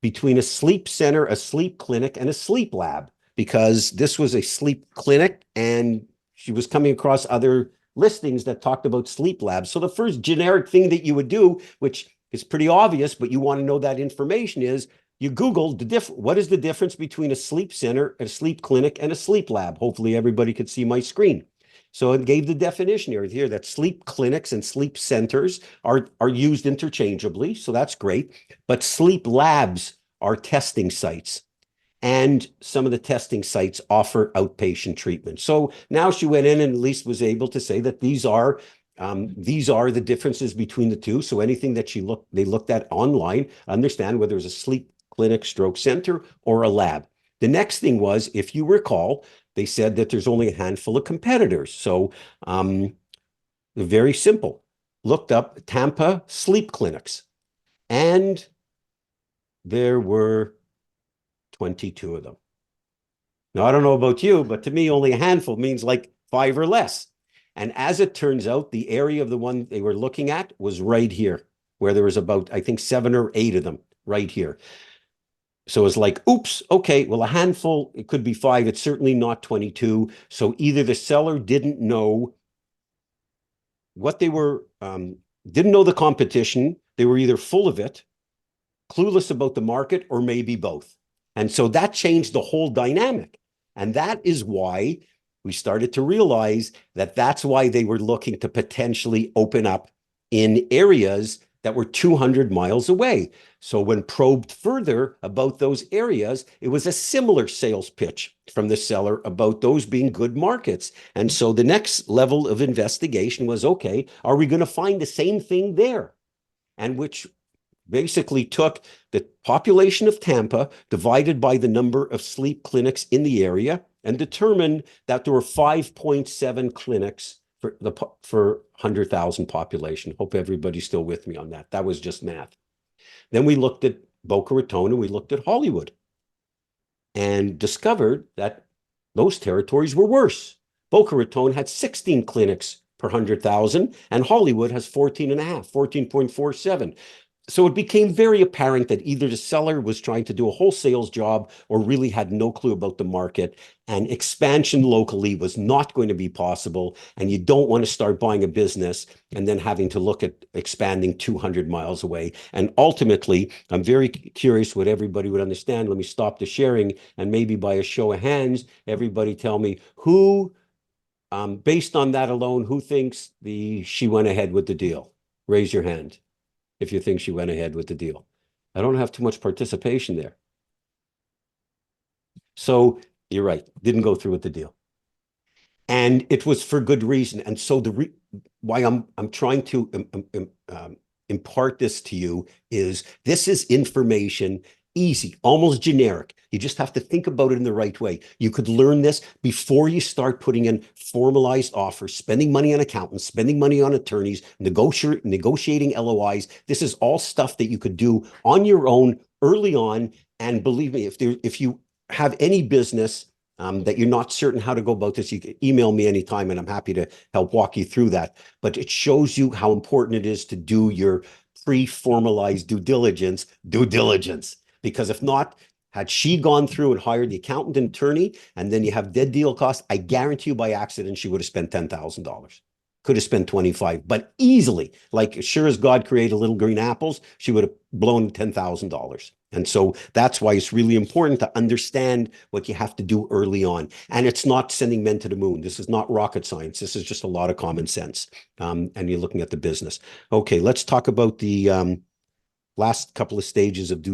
Speaker 1: between a sleep center, a sleep clinic, and a sleep lab? Because this was a sleep clinic and she was coming across other listings that talked about sleep labs. So the first generic thing that you would do, which is pretty obvious, but you want to know that information, is you Google what is the difference between a sleep center, a sleep clinic, and a sleep lab? Hopefully everybody could see my screen. So it gave the definition here that sleep clinics and sleep centers are used interchangeably. So that's great. But sleep labs are testing sites. and some of the testing sites offer outpatient treatment. So now she went in and at least was able to say that these are the differences between the two. So anything that they looked at online, understand whether it was a sleep clinic, stroke center, or a lab. The next thing was, if you recall, they said that there's only a handful of competitors. So very simple. Looked up Tampa sleep clinics, and there were 22 of them. Now, I don't know about you, but to me, only a handful means like 5 or less. And as it turns out, the area of the one they were looking at was right here, where there was about, I think, 7 or 8 of them right here. So it's like, oops, okay, well, a handful, it could be 5. It's certainly not 22. So either the seller didn't know what they were, didn't know the competition. They were either full of it, clueless about the market, or maybe both. And so that changed the whole dynamic. And that is why we started to realize that that's why they were looking to potentially open up in areas that were 200 miles away. So when probed further about those areas, it was a similar sales pitch from the seller about those being good markets. And so the next level of investigation was, okay, are we going to find the same thing there? And which basically took the population of Tampa divided by the number of sleep clinics in the area and determined that there were 5.7 clinics for 100,000 population. Hope everybody's still with me on that. That was just math. Then we looked at Boca Raton and we looked at Hollywood and discovered that those territories were worse. Boca Raton had 16 clinics per 100,000 and Hollywood has 14 and a half, 14.47. So it became very apparent that either the seller was trying to do a wholesale job or really had no clue about the market, and expansion locally was not going to be possible. And you don't want to start buying a business and then having to look at expanding 200 miles away. And ultimately, I'm very curious what everybody would understand. Let me stop the sharing, and maybe by a show of hands, everybody tell me who, based on that alone, who thinks she went ahead with the deal? Raise your hand if you think she went ahead with the deal. I don't have too much participation there. So you're right, didn't go through with the deal. And it was for good reason. And so why I'm trying to impart this to you is this is information, easy, almost generic. You just have to think about it in the right way. You could learn this before you start putting in formalized offers, spending money on accountants, spending money on attorneys, negotiating LOIs. This is all stuff that you could do on your own early on. And believe me, if you have any business that you're not certain how to go about this, you can email me anytime and I'm happy to help walk you through that. But it shows you how important it is to do your pre-formalized due diligence. Because if not, had she gone through and hired the accountant and attorney, and then you have dead deal costs, I guarantee you by accident, she would have spent $10,000. Could have spent 25, but easily, like sure as God created little green apples, she would have blown $10,000. And so that's why it's really important to understand what you have to do early on. And it's not sending men to the moon. This is not rocket science. This is just a lot of common sense. And you're looking at the business. Okay, let's talk about the last couple of stages of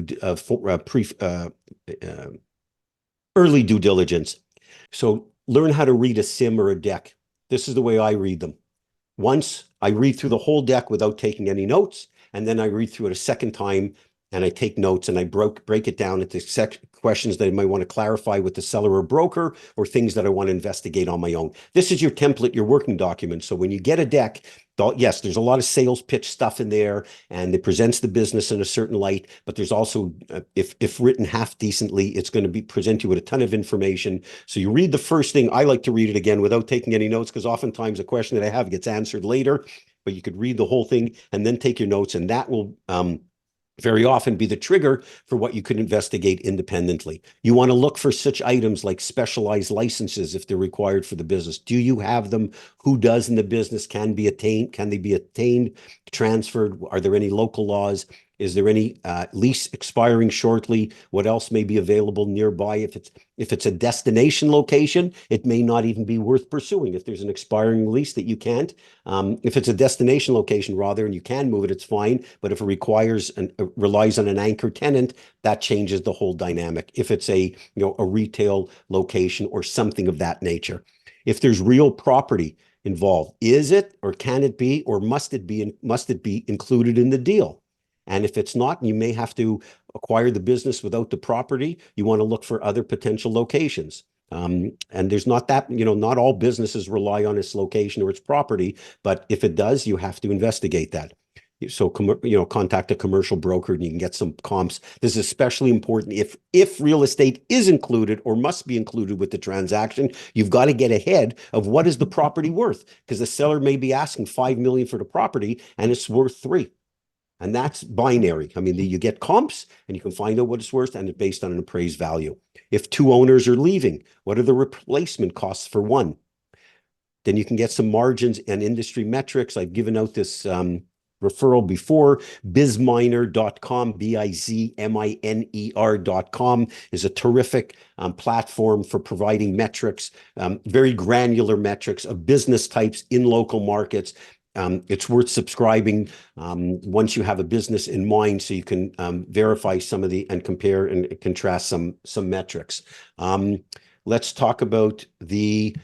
Speaker 1: early due diligence. So learn how to read a sim or a deck. This is the way I read them. Once I read through the whole deck without taking any notes, and then I read through it a second time and I take notes and I break it down into questions that I might want to clarify with the seller or broker, or things that I want to investigate on my own. This is your template, your working document. So when you get a deck, yes, there's a lot of sales pitch stuff in there and it presents the business in a certain light, but there's also, if written half decently, it's going to present you with a ton of information. So you read the first thing. I like to read it again without taking any notes, because oftentimes a question that I have gets answered later, but you could read the whole thing and then take your notes, and that will very often be the trigger for what you could investigate independently. You want to look for such items like specialized licenses if they're required for the business. Do you have them? Who does in the business? Can they be attained, transferred? Are there any local laws? Is there any lease expiring shortly? What else may be available nearby? If it's a destination location, it may not even be worth pursuing if there's an expiring lease that you can't. If it's a destination location rather, and you can move it, it's fine. But if it requires and relies on an anchor tenant, that changes the whole dynamic. If it's a retail location or something of that nature, if there's real property involved, is it or can it be or must it be included in the deal? And if it's not, you may have to acquire the business without the property. You want to look for other potential locations. And there's not that, not all businesses rely on its location or its property, but if it does, you have to investigate that. So, contact a commercial broker and you can get some comps. This is especially important if real estate is included or must be included with the transaction. You've got to get ahead of what is the property worth, because the seller may be asking 5 million for the property and it's worth 3. And that's binary. I mean, you get comps and you can find out what it's worth, and it's based on an appraised value. If 2 owners are leaving, what are the replacement costs for one? Then you can get some margins and industry metrics. I've given out this referral before. Bizminer.com, bizminer.com is a terrific platform for providing metrics, very granular metrics of business types in local markets. It's worth subscribing once you have a business in mind, so you can verify some of and compare and contrast some metrics. Let's talk about the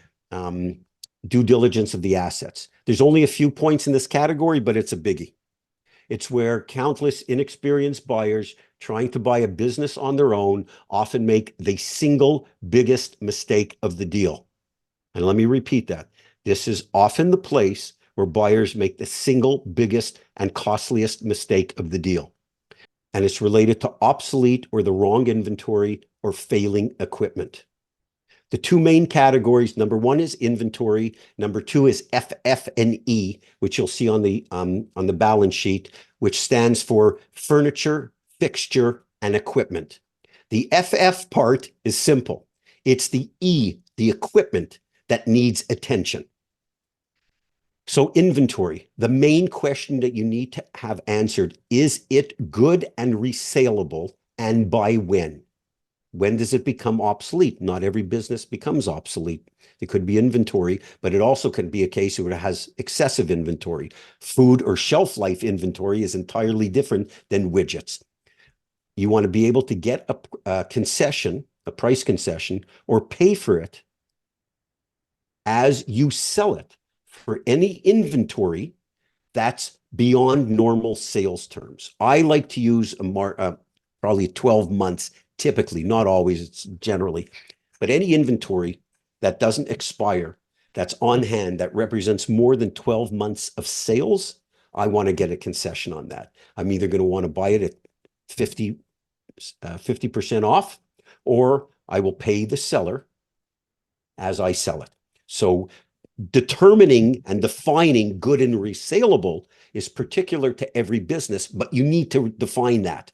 Speaker 1: due diligence of the assets. There's only a few points in this category, but it's a biggie. It's where countless inexperienced buyers trying to buy a business on their own often make the single biggest mistake of the deal. And let me repeat that. This is often the place where buyers make the single biggest and costliest mistake of the deal. And it's related to obsolete or the wrong inventory or failing equipment. The 2 main categories, number 1 is inventory. Number 2 is FF&E, which you'll see on the balance sheet, which stands for furniture, fixture, and equipment. The FF part is simple. It's the E, the equipment, that needs attention. So inventory, the main question that you need to have answered, is it good and resaleable, and by when? When does it become obsolete? Not every business becomes obsolete. It could be inventory, but it also can be a case where it has excessive inventory. Food or shelf life inventory is entirely different than widgets. You want to be able to get a concession, a price concession, or pay for it as you sell it for any inventory that's beyond normal sales terms. I like to use probably 12 months. Typically, not always, it's generally, but any inventory that doesn't expire, that's on hand, that represents more than 12 months of sales, I want to get a concession on that. I'm either going to want to buy it at 50% off, or I will pay the seller as I sell it. So determining and defining good and resaleable is particular to every business, but you need to define that.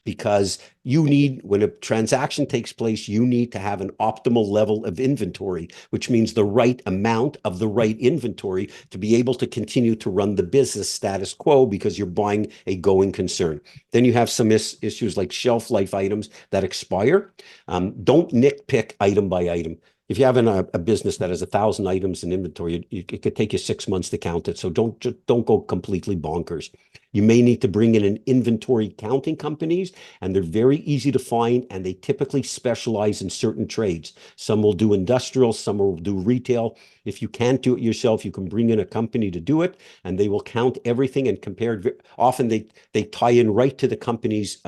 Speaker 1: Because when a transaction takes place, you need to have an optimal level of inventory, which means the right amount of the right inventory to be able to continue to run the business status quo, because you're buying a going concern. Then you have some issues like shelf life items that expire. Don't nitpick item by item. If you have a business that has 1,000 items in inventory, it could take you 6 months to count it. So don't go completely bonkers. You may need to bring in an inventory counting companies, and they're very easy to find, and they typically specialize in certain trades. Some will do industrial, some will do retail. If you can't do it yourself, you can bring in a company to do it, and they will count everything and compare. Often they tie in right to the company's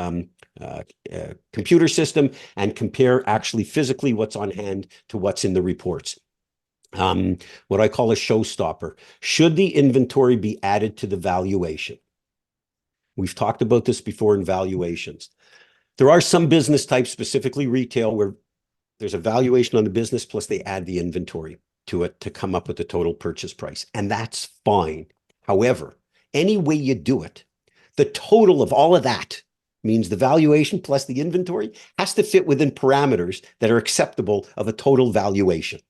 Speaker 1: computer system and compare actually physically what's on hand to what's in the reports. What I call a showstopper. Should the inventory be added to the valuation? We've talked about this before in valuations. There are some business types, specifically retail, where there's a valuation on the business plus they add the inventory to it to come up with the total purchase price. And that's fine. However, any way you do it, the total of all of that means the valuation plus the inventory has to fit within parameters that are acceptable of a total valuation.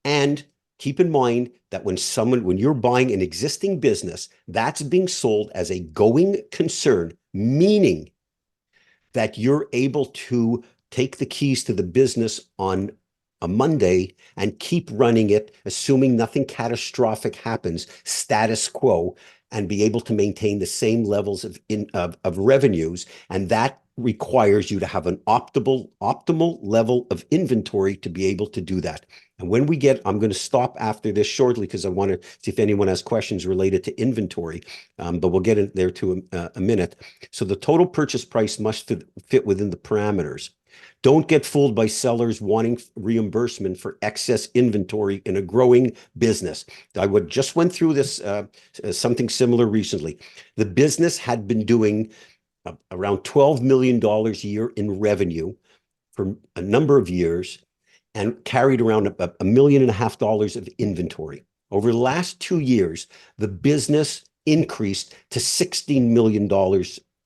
Speaker 1: And keep in mind that when you're buying an existing business, that's being sold as a going concern, meaning that you're able to take the keys to the business on a Monday and keep running it, assuming nothing catastrophic happens, status quo, and be able to maintain the same levels of revenues. And that requires you to have an optimal level of inventory to be able to do that. And I'm going to stop after this shortly because I want to see if anyone has questions related to inventory, but we'll get in there to a minute. So the total purchase price must fit within the parameters. Don't get fooled by sellers wanting reimbursement for excess inventory in a growing business. Just went through this something similar recently. The business had been doing around $12 million a year in revenue for a number of years and carried around $1.5 million of inventory. Over the last 2 years, the business increased to $16 million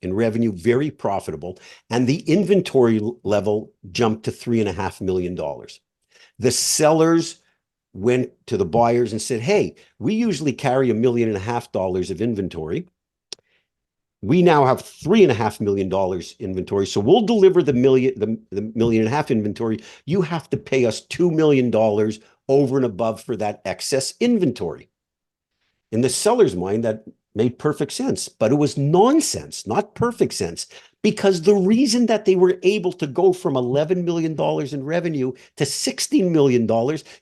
Speaker 1: in revenue, very profitable, and the inventory level jumped to $3.5 million. The sellers went to the buyers and said, hey, we usually carry $1.5 million of inventory. We now have $3.5 million inventory, so we'll deliver the $1.5 million inventory. You have to pay us $2 million over and above for that excess inventory. In the seller's mind, that made perfect sense, but it was nonsense, not perfect sense, because the reason that they were able to go from $11 million in revenue to $16 million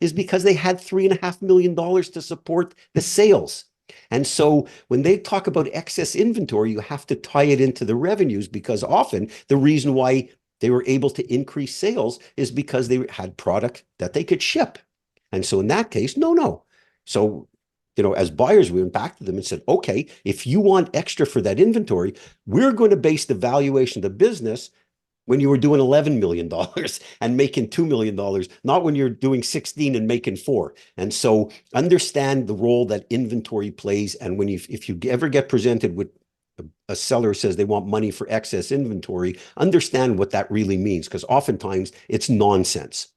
Speaker 1: is because they had $3.5 million to support the sales. And so when they talk about excess inventory, you have to tie it into the revenues, because often the reason why they were able to increase sales is because they had product that they could ship. And so in that case, no. So, as buyers, we went back to them and said, okay, if you want extra for that inventory, we're going to base the valuation of the business when you were doing $11 million and making $2 million, not when you're doing 16 and making 4. And so understand the role that inventory plays. And if you ever get presented with a seller says they want money for excess inventory, understand what that really means, because oftentimes it's nonsense.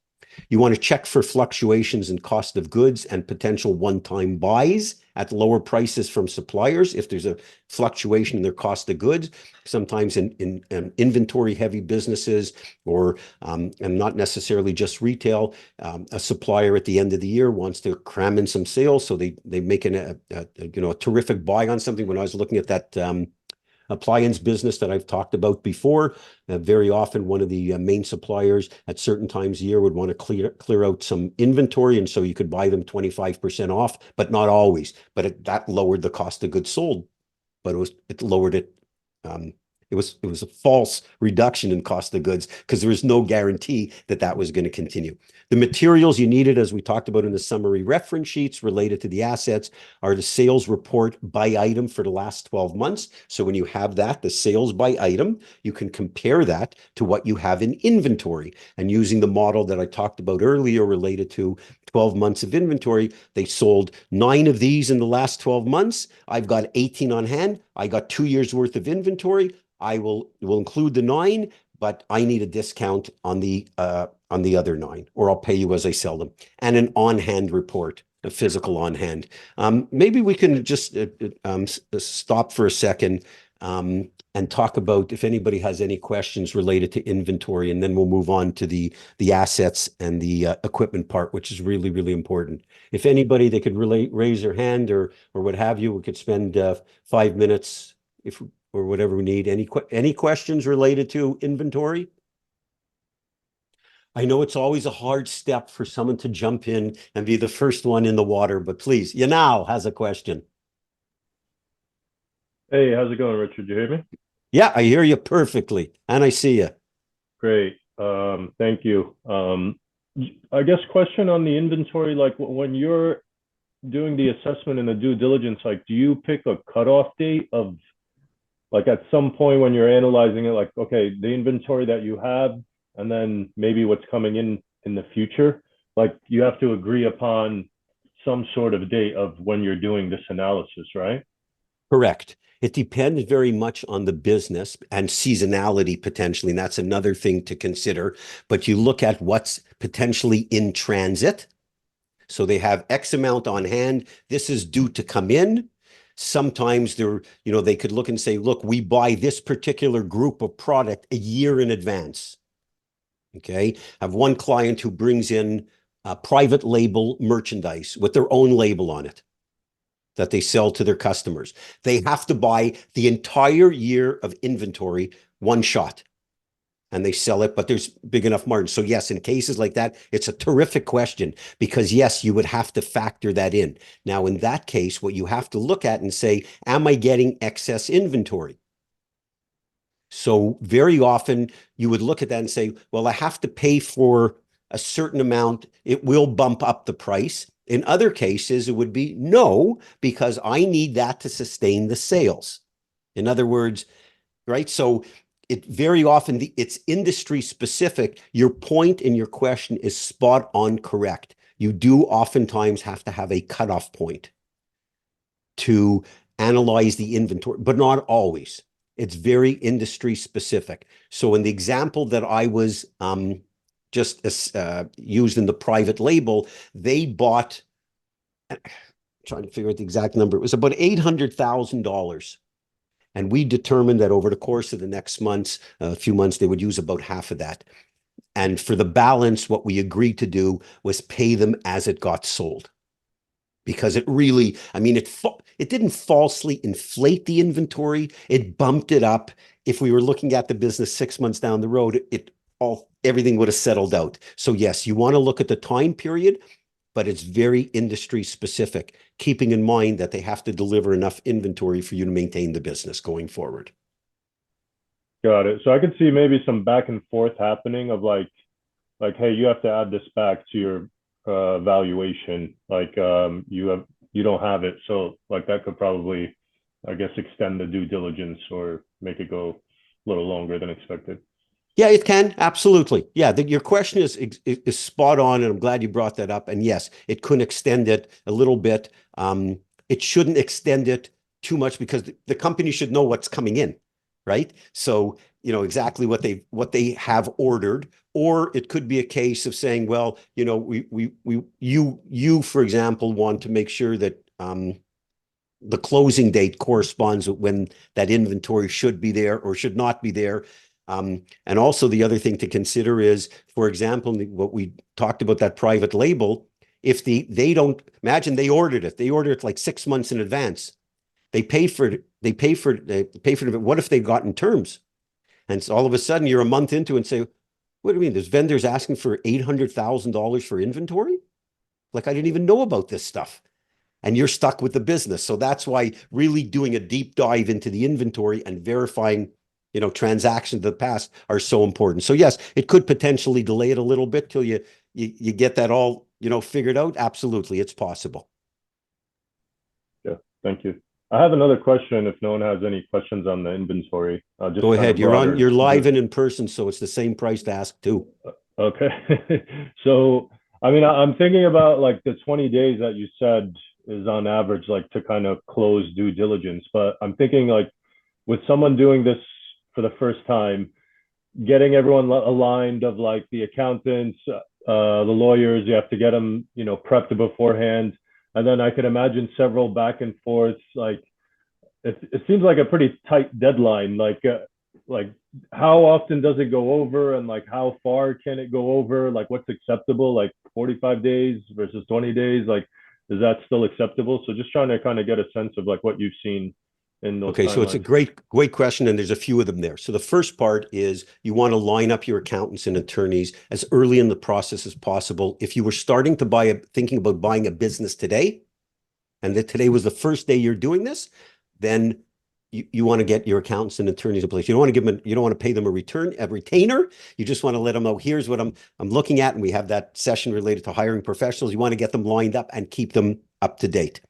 Speaker 1: You want to check for fluctuations in cost of goods and potential one-time buys at lower prices from suppliers. If there's a fluctuation in their cost of goods, sometimes in inventory-heavy businesses, or and not necessarily just retail, a supplier at the end of the year wants to cram in some sales, so they make a terrific buy on something. When I was looking at that appliance business that I've talked about before, very often one of the main suppliers at certain times a year would want to clear out some inventory, and so you could buy them 25% off, but not always. But that lowered the cost of goods sold, but it lowered it. It was a false reduction in cost of goods because there was no guarantee that that was going to continue. The materials you needed, as we talked about in the summary reference sheets related to the assets, are the sales report by item for the last 12 months. So when you have that, the sales by item, you can compare that to what you have in inventory. And using the model that I talked about earlier related to 12 months of inventory, they sold 9 of these in the last 12 months. I've got 18 on hand. I got 2 years worth of inventory. I will include the 9, but I need a discount on the other 9, or I'll pay you as I sell them. And an on-hand report, a physical on-hand. Maybe we can just stop for a second and talk about if anybody has any questions related to inventory, and then we'll move on to the assets and the equipment part, which is really, really important. If anybody, they could really raise their hand or what have you. We could spend 5 minutes or whatever we need. Any questions related to inventory? I know it's always a hard step for someone to jump in and be the first one in the water, but please, Yanal has a question.
Speaker 2: Hey, how's it going, Richard? You hear me?
Speaker 1: Yeah, I hear you perfectly, and I see you.
Speaker 2: Great. Thank you. I guess question on the inventory, like when you're doing the assessment and the due diligence, like do you pick a cutoff date of, like at some point when you're analyzing it, like, okay, the inventory that you have, and then maybe what's coming in the future, like you have to agree upon some sort of date of when you're doing this analysis, right?
Speaker 1: Correct. It depends very much on the business and seasonality potentially, and that's another thing to consider. But you look at what's potentially in transit, So they have X amount on hand. This is due to come in. Sometimes they could look and say, look, we buy this particular group of product a year in advance. Okay. I have one client who brings in private label merchandise with their own label on it that they sell to their customers. They have to buy the entire year of inventory one shot and they sell it, but there's big enough margin. So yes, in cases like that, it's a terrific question because yes, you would have to factor that in. Now, in that case, what you have to look at and say, am I getting excess inventory? So very often you would look at that and say, well, I have to pay for a certain amount. It will bump up the price. In other cases, it would be no, because I need that to sustain the sales. In other words, right? So it very often, it's industry specific. Your point in your question is spot on correct. You do oftentimes have to have a cutoff point to analyze the inventory, but not always. It's very industry specific. So in the example that I was just used in the private label, they bought, I'm trying to figure out the exact number, it was about $800,000. And we determined that over the course of the next months, a few months, they would use about half of that. And for the balance, what we agreed to do was pay them as it got sold. Because it really, I mean, it didn't falsely inflate the inventory. It bumped it up. If we were looking at the business 6 months down the road, everything would have settled out. So yes, you want to look at the time period, but it's very industry specific, keeping in mind that they have to deliver enough inventory for you to maintain the business going forward.
Speaker 2: Got it. So I could see maybe some back and forth happening of like, hey, you have to add this back to your valuation. Like you don't have it, so like that could probably, I guess, extend the due diligence or make it go a little longer than expected.
Speaker 1: Yeah, it can. Absolutely. Yeah, your question is spot on, and I'm glad you brought that up. And yes, it could extend it a little bit. It shouldn't extend it too much because the company should know what's coming in, right? So, exactly what they have ordered. Or it could be a case of saying, well, you, for example, want to make sure that the closing date corresponds with when that inventory should be there or should not be there. And also the other thing to consider is, for example, what we talked about, that private label, if they don't, imagine they ordered it like 6 months in advance. They pay for it. What if they got in terms? And so all of a sudden you're a month into and say, what do you mean? There's vendors asking for $800,000 for inventory? Like, I didn't even know about this stuff. And you're stuck with the business. So that's why really doing a deep dive into the inventory and verifying, transactions of the past are so important. So yes, it could potentially delay it a little bit till you get that all, figured out. Absolutely. It's possible.
Speaker 2: Yeah. Thank you. I have another question if no one has any questions on the inventory. Just
Speaker 1: Go ahead.
Speaker 2: broader.
Speaker 1: You're live and in person, so it's the same price to ask too.
Speaker 2: Okay. So, I mean, I'm thinking about like the 20 days that you said is on average, like to kind of close due diligence. But I'm thinking like with someone doing this for the first time, getting everyone aligned of like the accountants, the lawyers, you have to get them, prepped beforehand. And then I could imagine several back and forths. Like it seems like a pretty tight deadline. Like how often does it go over, and like how far can it go over? Like what's acceptable? Like 45 days versus 20 days. Like is that still acceptable? So just trying to kind of get a sense of like what you've seen in those
Speaker 1: Okay, so it's a great question, and there's a few of them there. So the first part is you want to line up your accountants and attorneys as early in the process as possible. If you were starting to thinking about buying a business today, and that today was the first day you're doing this, then you want to get your accountants and attorneys in place. You don't want to you don't want to pay them a retainer. You just want to let them know, here's what I'm looking at, and we have that session related to hiring professionals. You want to get them lined up and keep them up to date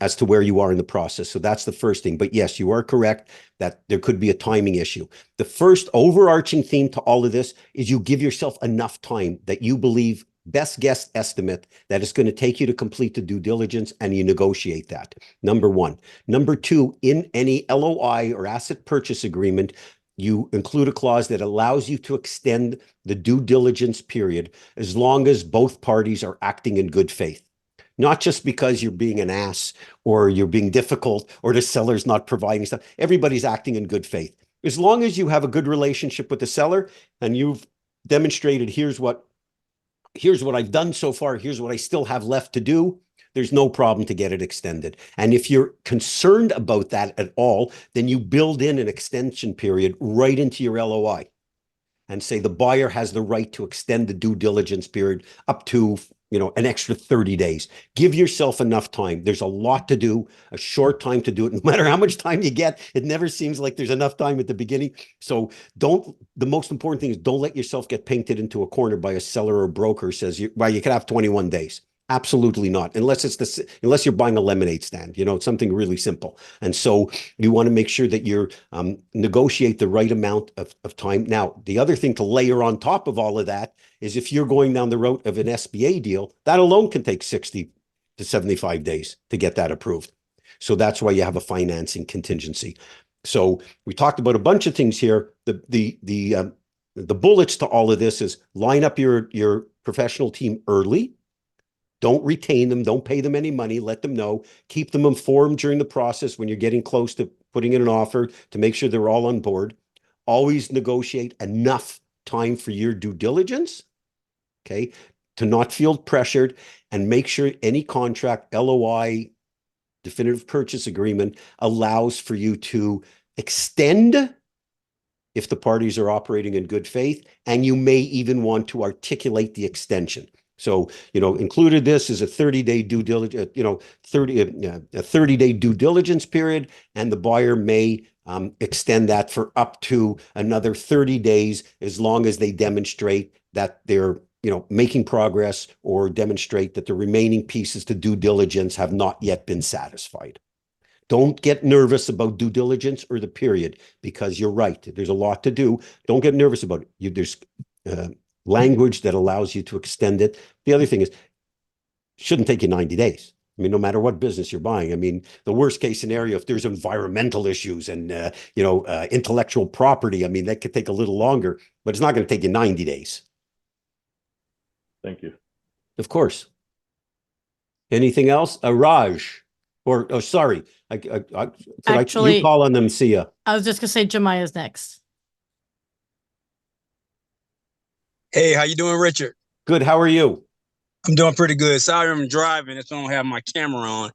Speaker 1: as to where you are in the process. So that's the first thing. But yes, you are correct that there could be a timing issue. The first overarching theme to all of this is you give yourself enough time that you believe, best guess estimate, that it's going to take you to complete the due diligence, and you negotiate that. Number one. Number two, in any LOI or asset purchase agreement, you include a clause that allows you to extend the due diligence period as long as both parties are acting in good faith. Not just because you're being an ass or you're being difficult or the seller's not providing stuff. Everybody's acting in good faith. As long as you have a good relationship with the seller and you've demonstrated here's what I've done so far, here's what I still have left to do, there's no problem to get it extended. And if you're concerned about that at all, then you build in an extension period right into your LOI and say the buyer has the right to extend the due diligence period up to, an extra 30 days. Give yourself enough time. There's a lot to do, a short time to do it. No matter how much time you get, it never seems like there's enough time at the beginning. So the most important thing is don't let yourself get painted into a corner by a seller or broker who says, you can have 21 days. Absolutely not. Unless you're buying a lemonade stand, it's something really simple. And so you want to make sure that you're negotiate the right amount of time. Now, the other thing to layer on top of all of that is if you're going down the road of an SBA deal, that alone can take 60 to 75 days to get that approved. So that's why you have a financing contingency. So we talked about a bunch of things here. The bullets to all of this is line up your professional team early. Don't retain them. Don't pay them any money. Let them know. Keep them informed during the process when you're getting close to putting in an offer to make sure they're all on board. Always negotiate enough time for your due diligence, okay, to not feel pressured, and make sure any contract, LOI, definitive purchase agreement allows for you to extend if the parties are operating in good faith, and you may even want to articulate the extension. So, included this is a 30-day due diligence, a 30-day due diligence period, and the buyer may extend that for up to another 30 days as long as they demonstrate that they're, making progress or demonstrate that the remaining pieces to due diligence have not yet been satisfied. Don't get nervous about due diligence or the period, because you're right. There's a lot to do. Don't get nervous about it. There's language that allows you to extend it. The other thing is, shouldn't take you 90 days. I mean, no matter what business you're buying. I mean, the worst case scenario, if there's environmental issues and, intellectual property, I mean, that could take a little longer, but it's not going to take you 90 days.
Speaker 2: Thank you.
Speaker 1: Of course. Anything else? Raj, sorry. You call on them, Sia?
Speaker 3: I was just gonna say Jemiah's next.
Speaker 4: Hey, how you doing, Richard?
Speaker 1: Good. How are you?
Speaker 4: I'm doing pretty good. Sorry, I'm driving, so I don't have my camera on.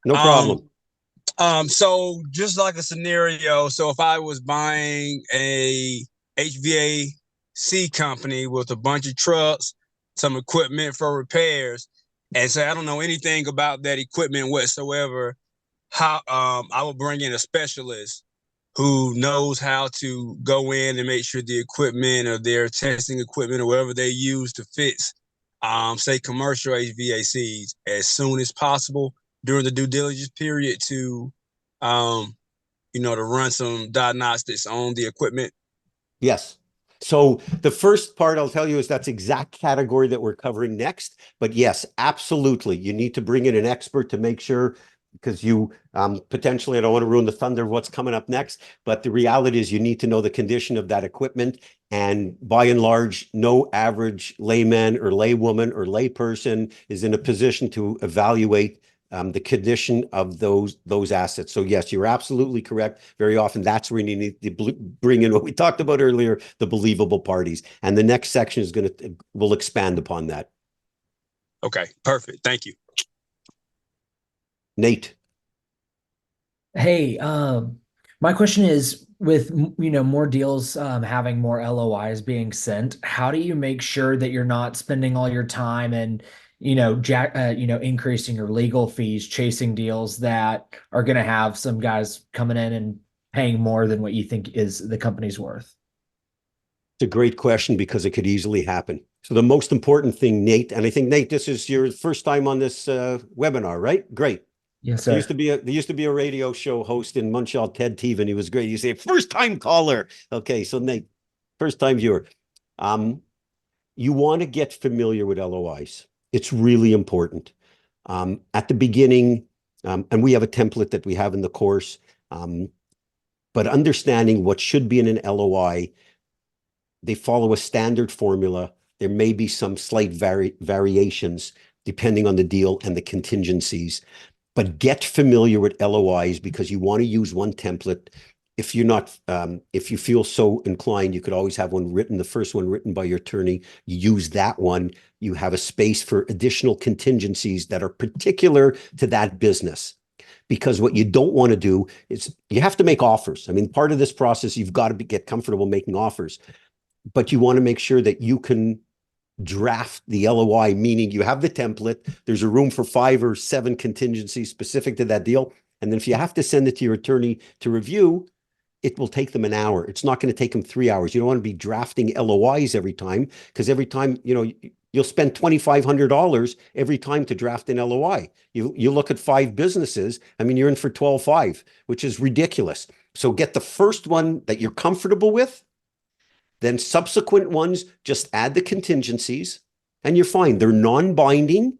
Speaker 1: No problem.
Speaker 4: So just like a scenario, so if I was buying a HVAC company with a bunch of trucks, some equipment for repairs, and say I don't know anything about that equipment whatsoever, how I will bring in a specialist who knows how to go in and make sure the equipment or their testing equipment or whatever they use to fix, say commercial HVACs as soon as possible during the due diligence period to run some diagnostics on the equipment.
Speaker 1: Yes. So the first part I'll tell you is that's exact category that we're covering next. But yes, absolutely. You need to bring in an expert to make sure, because you potentially, I don't want to ruin the thunder of what's coming up next, but the reality is you need to know the condition of that equipment. And by and large, no average layman or laywoman or layperson is in a position to evaluate the condition of those assets. So yes, you're absolutely correct. Very often that's where you need to bring in what we talked about earlier, the believable parties. And the next section will expand upon that.
Speaker 4: Okay, perfect. Thank you.
Speaker 1: Nate.
Speaker 5: Hey, my question is, with more deals having more LOIs being sent, how do you make sure that you're not spending all your time and increasing your legal fees chasing deals that are going to have some guys coming in and paying more than what you think is the company's worth?
Speaker 1: It's a great question because it could easily happen. So the most important thing, Nate, and I think, Nate, this is your first time on this webinar, right? Great.
Speaker 5: Yes, sir.
Speaker 1: There used to be a radio show host in Montreal, Ted Teven. He was great. You say first time caller. Okay, so Nate, first time viewer. You want to get familiar with LOIs. It's really important. At the beginning, and we have a template that we have in the course. but understanding what should be in an LOI, they follow a standard formula. There may be some slight variations depending on the deal and the contingencies, but get familiar with LOIs because you want to use one template. If you're not, if you feel so inclined, you could always have one written, the first one written by your attorney. You use that one. You have a space for additional contingencies that are particular to that business. Because what you don't want to do is you have to make offers. I mean, part of this process, you've got to get comfortable making offers, but you want to make sure that you can draft the LOI, meaning you have the template, there's a room for 5 or 7 contingencies specific to that deal. And then if you have to send it to your attorney to review, it will take them an hour. It's not going to take them 3 hours. You don't want to be drafting LOIs every time, because every time, you'll spend $2,500 every time to draft an LOI. You look at 5 businesses, I mean, you're in for 12.5, which is ridiculous. So get the first one that you're comfortable with. Then subsequent ones, just add the contingencies and you're fine. They're non-binding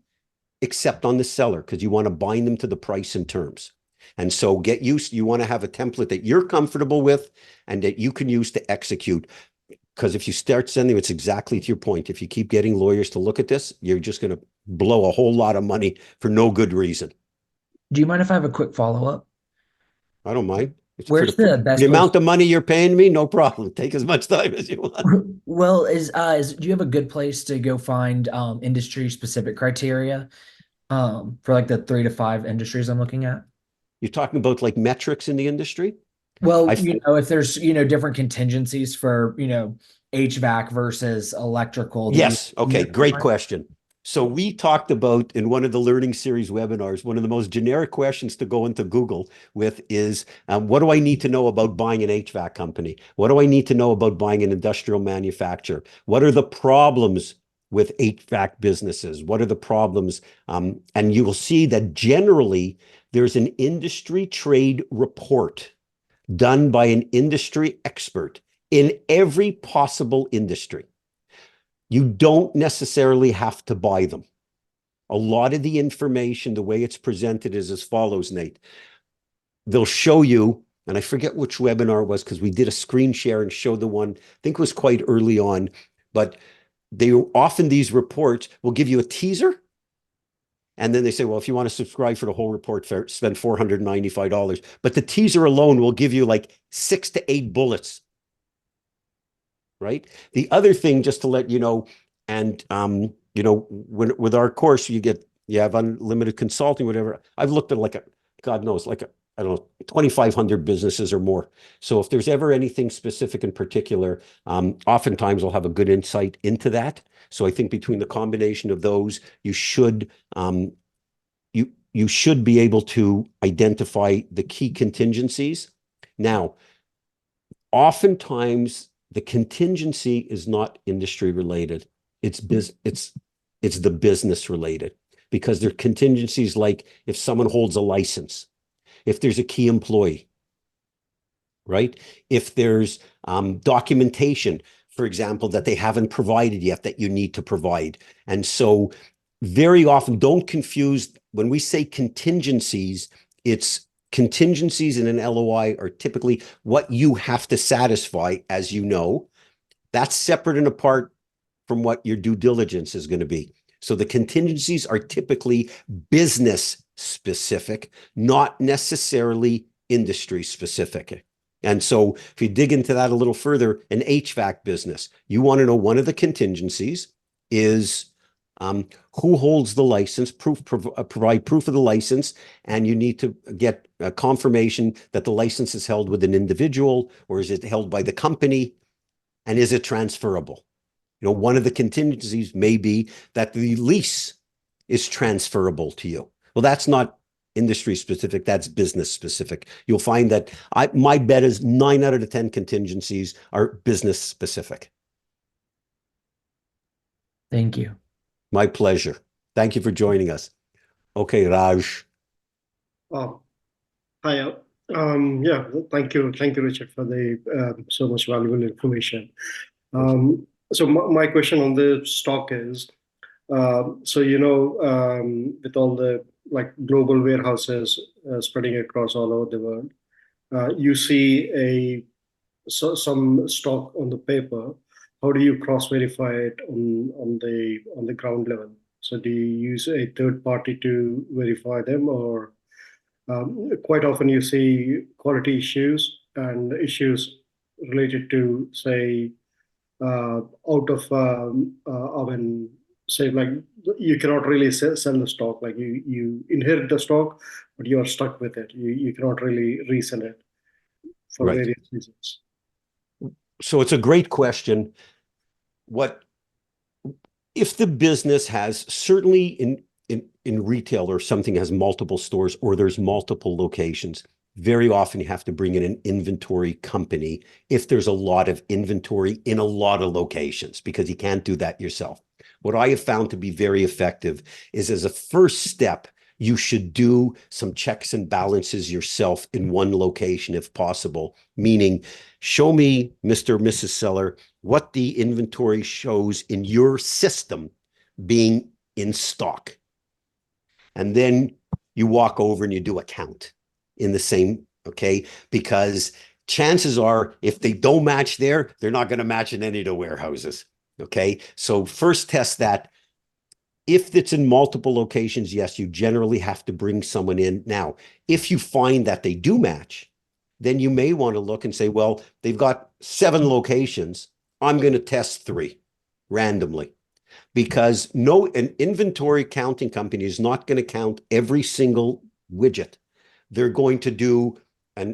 Speaker 1: except on the seller because you want to bind them to the price and terms. And so get used, you want to have a template that you're comfortable with and that you can use to execute. Because if you start sending, it's exactly to your point. If you keep getting lawyers to look at this, you're just going to blow a whole lot of money for no good reason.
Speaker 5: Do you mind if I have a quick follow-up?
Speaker 1: I don't mind. It's
Speaker 5: Where's
Speaker 1: for
Speaker 5: the best
Speaker 1: the
Speaker 5: place?
Speaker 1: amount of money you're paying me, no problem. Take as much time as you want.
Speaker 5: Well, do you have a good place to go find industry specific criteria for like the 3 to 5 industries I'm looking at?
Speaker 1: You're talking about like metrics in the industry?
Speaker 5: Well,
Speaker 1: I
Speaker 5: if there's, different contingencies for, HVAC versus electrical.
Speaker 1: Yes. Okay. Great question. So we talked about in one of the learning series webinars, one of the most generic questions to go into Google with is, what do I need to know about buying an HVAC company? What do I need to know about buying an industrial manufacturer? What are the problems with HVAC businesses? What are the problems? And you will see that generally there's an industry trade report done by an industry expert in every possible industry. You don't necessarily have to buy them. A lot of the information, the way it's presented is as follows, Nate. They'll show you, and I forget which webinar it was because we did a screen share and showed the one, I think it was quite early on, but they often, these reports will give you a teaser. And then they say, well, if you want to subscribe for the whole report, spend $495. But the teaser alone will give you like 6 to 8 bullets. Right. The other thing, just to let you know, and when with our course, you have unlimited consulting, whatever. I've looked at God knows, I don't know, 2,500 businesses or more. So if there's ever anything specific in particular, oftentimes I'll have a good insight into that. So I think between the combination of those, you should be able to identify the key contingencies. Now, oftentimes the contingency is not industry related. It's the business related, because there are contingencies like if someone holds a license, if there's a key employee, right? If there's documentation, for example, that they haven't provided yet that you need to provide. And so very often, don't confuse when we say contingencies, it's contingencies in an LOI are typically what you have to satisfy, as you know. That's separate and apart from what your due diligence is going to be. So the contingencies are typically business specific, not necessarily industry specific. And so if you dig into that a little further, an HVAC business, you want to know one of the contingencies is who holds the license, provide proof of the license, and you need to get a confirmation that the license is held with an individual, or is it held by the company, and is it transferable? One of the contingencies may be that the lease is transferable to you. Well, that's not industry specific, that's business specific. You'll find that my bet is 9 out of the 10 contingencies are business specific.
Speaker 5: Thank you.
Speaker 1: My pleasure. Thank you for joining us. Okay, Raj.
Speaker 6: Hi. Yeah, thank you, Richard, for the so much valuable information. So my question on the stock is, with all the global warehouses spreading across all over the world, you see some stock on the paper, how do you cross-verify it on the ground level? So do you use a third party to verify them, or quite often you see quality issues and issues related to, say, out of oven, say, like you cannot really sell the stock, like you inherit the stock, but you are stuck with it. You cannot really resell it for
Speaker 1: Right.
Speaker 6: various reasons.
Speaker 1: So it's a great question. What if the business has, certainly in retail or something, has multiple stores or there's multiple locations, very often you have to bring in an inventory company if there's a lot of inventory in a lot of locations, because you can't do that yourself. What I have found to be very effective is, as a first step, you should do some checks and balances yourself in one location if possible, meaning show me, Mr. or Mrs. Seller, what the inventory shows in your system being in stock. And then you walk over and you do a count in the same, okay? Because chances are, if they don't match there, they're not going to match in any of the warehouses, okay? So first test that. If it's in multiple locations, yes, you generally have to bring someone in. Now, if you find that they do match, then you may want to look and say, well, they've got 7 locations. I'm going to test 3 randomly, because an inventory counting company is not going to count every single widget. They're going to do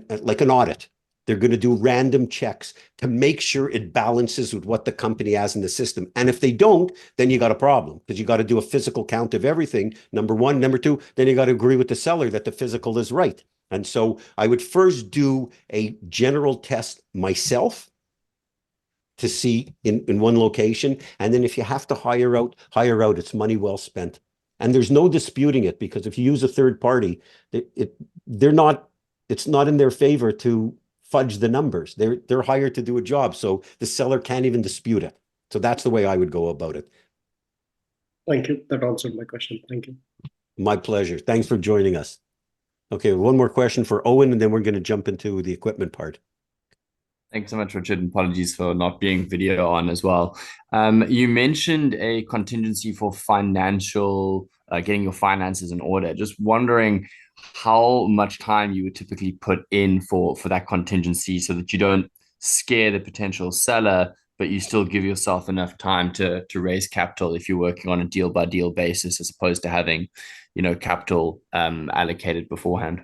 Speaker 1: like an audit. They're going to do random checks to make sure it balances with what the company has in the system. And if they don't, then you got a problem, because you got to do a physical count of everything, number one. Number two, then you got to agree with the seller that the physical is right. And so I would first do a general test myself to see in one location. And then if you have to hire out, it's money well spent. And there's no disputing it, because if you use a third party, it's not in their favor to fudge the numbers. They're hired to do a job. So the seller can't even dispute it. So that's the way I would go about it.
Speaker 6: Thank you. That answered my question. Thank you.
Speaker 1: My pleasure. Thanks for joining us. Okay, one more question for Owen, and then we're going to jump into the equipment part.
Speaker 7: Thanks so much, Richard, and apologies for not being video on as well. You mentioned a contingency for financial, getting your finances in order. Just wondering how much time you would typically put in for that contingency, so that you don't scare the potential seller, but you still give yourself enough time to raise capital if you're working on a deal by deal basis, as opposed to having, capital allocated beforehand.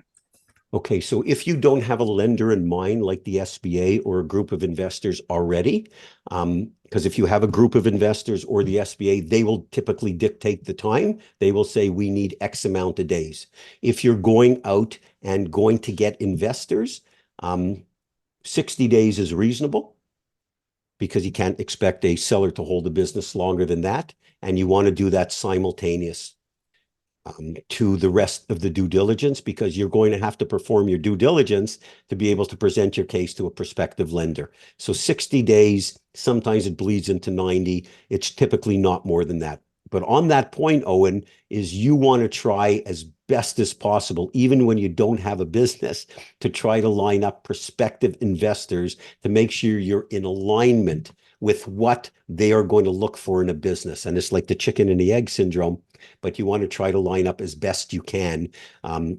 Speaker 1: Okay, so if you don't have a lender in mind, like the SBA or a group of investors already, because if you have a group of investors or the SBA, they will typically dictate the time. They will say, we need X amount of days. If you're going out and going to get investors, 60 days is reasonable, because you can't expect a seller to hold a business longer than that. And you want to do that simultaneous to the rest of the due diligence, because you're going to have to perform your due diligence to be able to present your case to a prospective lender. So 60 days, sometimes it bleeds into 90. It's typically not more than that. But on that point, Owen, is you want to try as best as possible, even when you don't have a business, to try to line up prospective investors to make sure you're in alignment with what they are going to look for in a business. And it's like the chicken and the egg syndrome, but you want to try to line up as best you can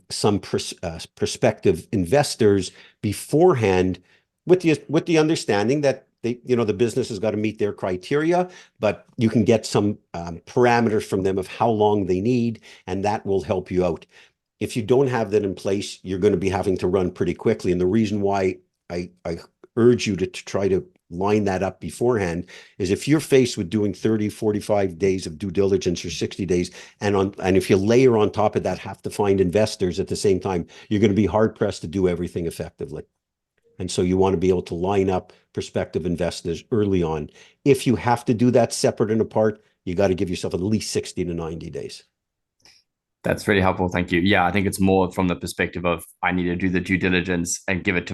Speaker 1: some prospective investors beforehand, with the understanding that the business has got to meet their criteria, but you can get some parameters from them of how long they need, and that will help you out. If you don't have that in place, you're going to be having to run pretty quickly. And the reason why I urge you to try to line that up beforehand is, if you're faced with doing 30, 45 days of due diligence or 60 days, and if you layer on top of that, have to find investors at the same time, you're going to be hard pressed to do everything effectively. And so you want to be able to line up prospective investors early on. If you have to do that separate and apart, you got to give yourself at least 60 to 90 days.
Speaker 7: That's really helpful. Thank you. Yeah, I think it's more from the perspective of, I need to do the due diligence and give it to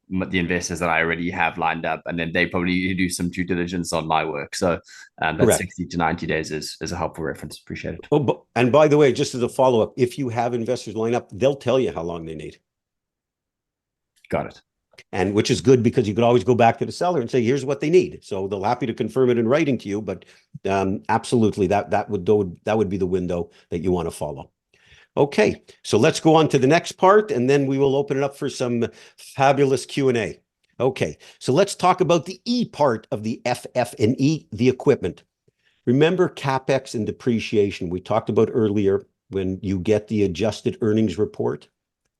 Speaker 7: the investors that I already have lined up, and then they probably do some due diligence on my work. So that 60 to 90 days is a helpful reference. Appreciate it.
Speaker 1: Oh, and by the way, just as a follow-up, if you have investors lined up, they'll tell you how long they need.
Speaker 7: Got it.
Speaker 1: And which is good because you could always go back to the seller and say, here's what they need. So they'll happy to confirm it in writing to you, but absolutely that would be the window that you want to follow. Okay, so let's go on to the next part, and then we will open it up for some fabulous Q&A. Okay, so let's talk about the E part of the FF&E, the equipment. Remember CapEx and depreciation we talked about earlier when you get the adjusted earnings report,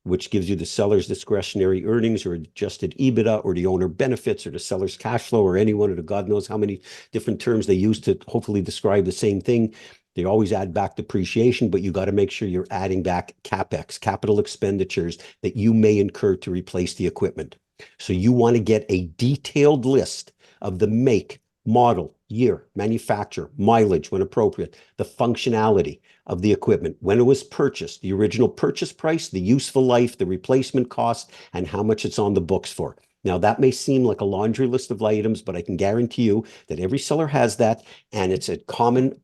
Speaker 1: which gives you the seller's discretionary earnings or adjusted EBITDA or the owner benefits or the seller's cash flow or any one of the God knows how many different terms they use to hopefully describe the same thing. They always add back depreciation, but you got to make sure you're adding back CapEx, capital expenditures that you may incur to replace the equipment. So you want to get a detailed list of the make, model, year, manufacturer, mileage when appropriate, the functionality of the equipment, when it was purchased, the original purchase price, the useful life, the replacement cost, and how much it's on the books for. Now, that may seem like a laundry list of items, but I can guarantee you that every seller has that, and it's a common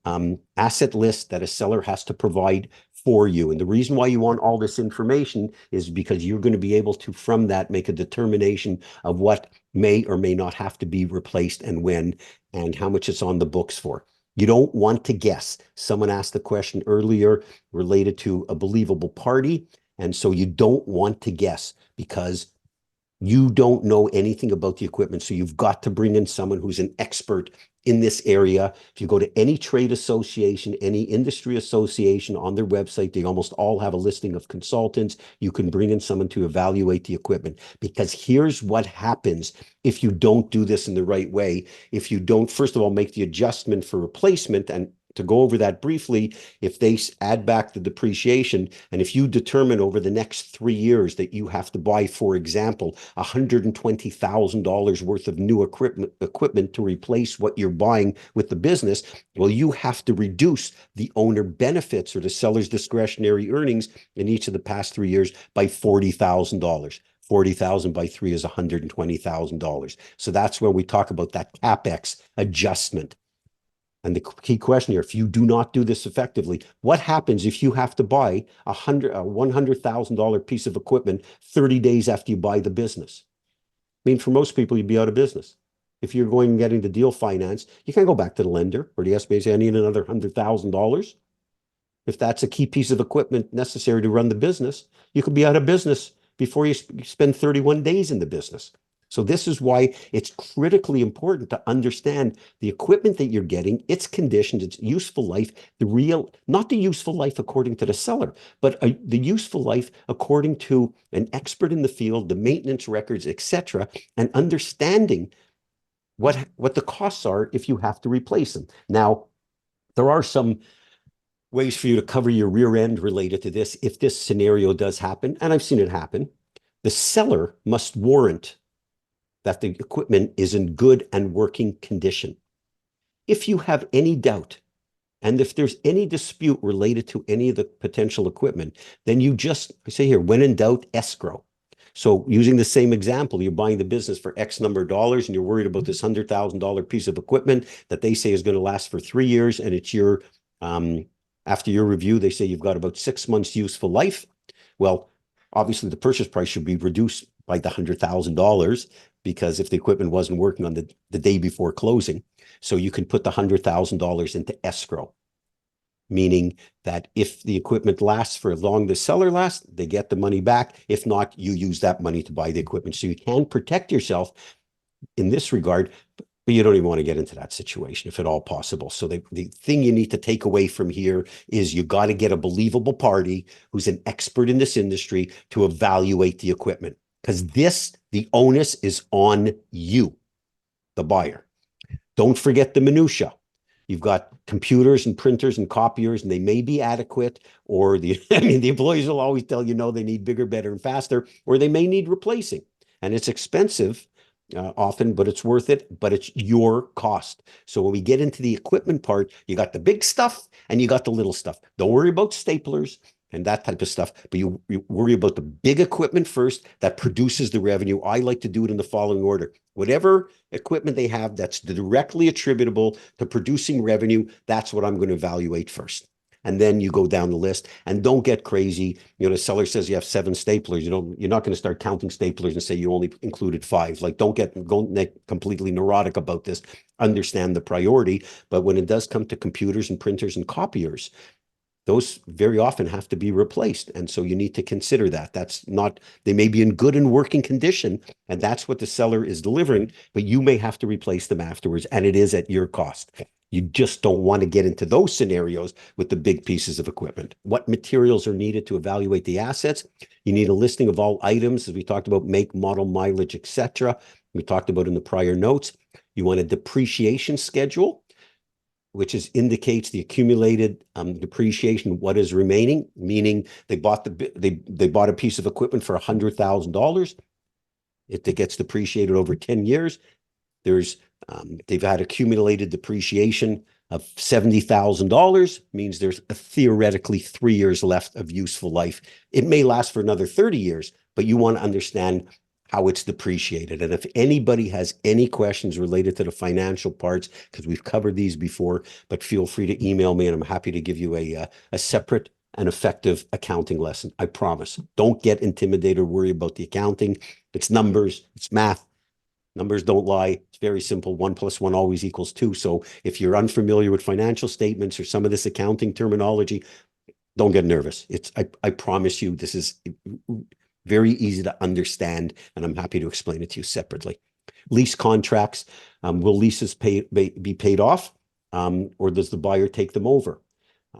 Speaker 1: asset list that a seller has to provide for you. And the reason why you want all this information is because you're going to be able to, from that, make a determination of what may or may not have to be replaced and when, and how much it's on the books for. You don't want to guess. Someone asked the question earlier related to a believable party. And so you don't want to guess because you don't know anything about the equipment. So you've got to bring in someone who's an expert in this area. If you go to any trade association, any industry association on their website, they almost all have a listing of consultants. You can bring in someone to evaluate the equipment, because here's what happens if you don't do this in the right way. If you don't, first of all, make the adjustment for replacement, and to go over that briefly, if they add back the depreciation, and if you determine over the next 3 years that you have to buy, for example, $120,000 worth of new equipment to replace what you're buying with the business, well, you have to reduce the owner benefits or the seller's discretionary earnings in each of the past 3 years by $40,000. 40,000 by 3 is $120,000. So that's where we talk about that CapEx adjustment. And the key question here, if you do not do this effectively, what happens if you have to buy a $100,000 piece of equipment 30 days after you buy the business? I mean, for most people, you'd be out of business. If you're going and getting the deal finance, you can't go back to the lender or the SBA and say, I need another $100,000. If that's a key piece of equipment necessary to run the business, you could be out of business before you spend 31 days in the business. So this is why it's critically important to understand the equipment that you're getting, its conditions, its useful life, not the useful life according to the seller, but the useful life according to an expert in the field, the maintenance records, etc., and understanding what the costs are if you have to replace them. Now, there are some ways for you to cover your rear end related to this if this scenario does happen, and I've seen it happen. The seller must warrant that the equipment is in good and working condition. If you have any doubt, and if there's any dispute related to any of the potential equipment, then you just say here, when in doubt, escrow. So using the same example, you're buying the business for X number of dollars and you're worried about this $100,000 piece of equipment that they say is going to last for 3 years. And it's your, after your review, they say you've got about 6 months useful life. Well, obviously the purchase price should be reduced by the $100,000 because if the equipment wasn't working on the day before closing. So you can put the $100,000 into escrow, meaning that if the equipment lasts for as long as the seller lasts, they get the money back. If not, you use that money to buy the equipment. So you can protect yourself in this regard, but you don't even want to get into that situation if at all possible. So the thing you need to take away from here is you got to get a believable party who's an expert in this industry to evaluate the equipment, because the onus is on you, the buyer. Don't forget the minutia. You've got computers and printers and copiers, and they may be adequate, or the employees will always tell you, no, they need bigger, better, and faster, or they may need replacing. And it's expensive often, but it's worth it, but it's your cost. So when we get into the equipment part, you got the big stuff and you got the little stuff. Don't worry about staplers and that type of stuff, but you worry about the big equipment first that produces the revenue. I like to do it in the following order. Whatever equipment they have that's directly attributable to producing revenue, that's what I'm going to evaluate first. and then you go down the list. And don't get crazy. The seller says you have 7 staplers. You're not going to start counting staplers and say you only included 5. Like, don't get completely neurotic about this. Understand the priority. But when it does come to computers and printers and copiers, those very often have to be replaced. And so you need to consider that. They may be in good and working condition, and that's what the seller is delivering, but you may have to replace them afterwards, and it is at your cost. You just don't want to get into those scenarios with the big pieces of equipment. What materials are needed to evaluate the assets? You need a listing of all items, as we talked about, make, model, mileage, etc. We talked about in the prior notes. You want a depreciation schedule, which indicates the accumulated depreciation, what is remaining, meaning they bought a piece of equipment for $100,000. It gets depreciated over 10 years. They've had accumulated depreciation of $70,000, means there's theoretically 3 years left of useful life. It may last for another 30 years, but you want to understand how it's depreciated. And if anybody has any questions related to the financial parts, because we've covered these before, but feel free to email me and I'm happy to give you a separate and effective accounting lesson. I promise. Don't get intimidated or worry about the accounting. It's numbers, it's math. Numbers don't lie. It's very simple. 1 + 1 always equals 2. So if you're unfamiliar with financial statements or some of this accounting terminology, don't get nervous. I promise you, this is very easy to understand, and I'm happy to explain it to you separately. Lease contracts, will leases be paid off, or does the buyer take them over?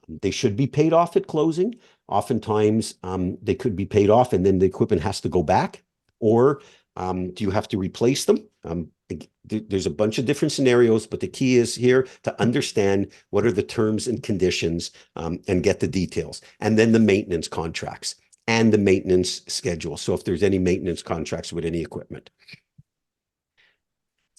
Speaker 1: They should be paid off at closing. Oftentimes, they could be paid off and then the equipment has to go back, or do you have to replace them? There's a bunch of different scenarios, but the key is here to understand what are the terms and conditions, and get the details. And then the maintenance contracts and the maintenance schedule. So if there's any maintenance contracts with any equipment.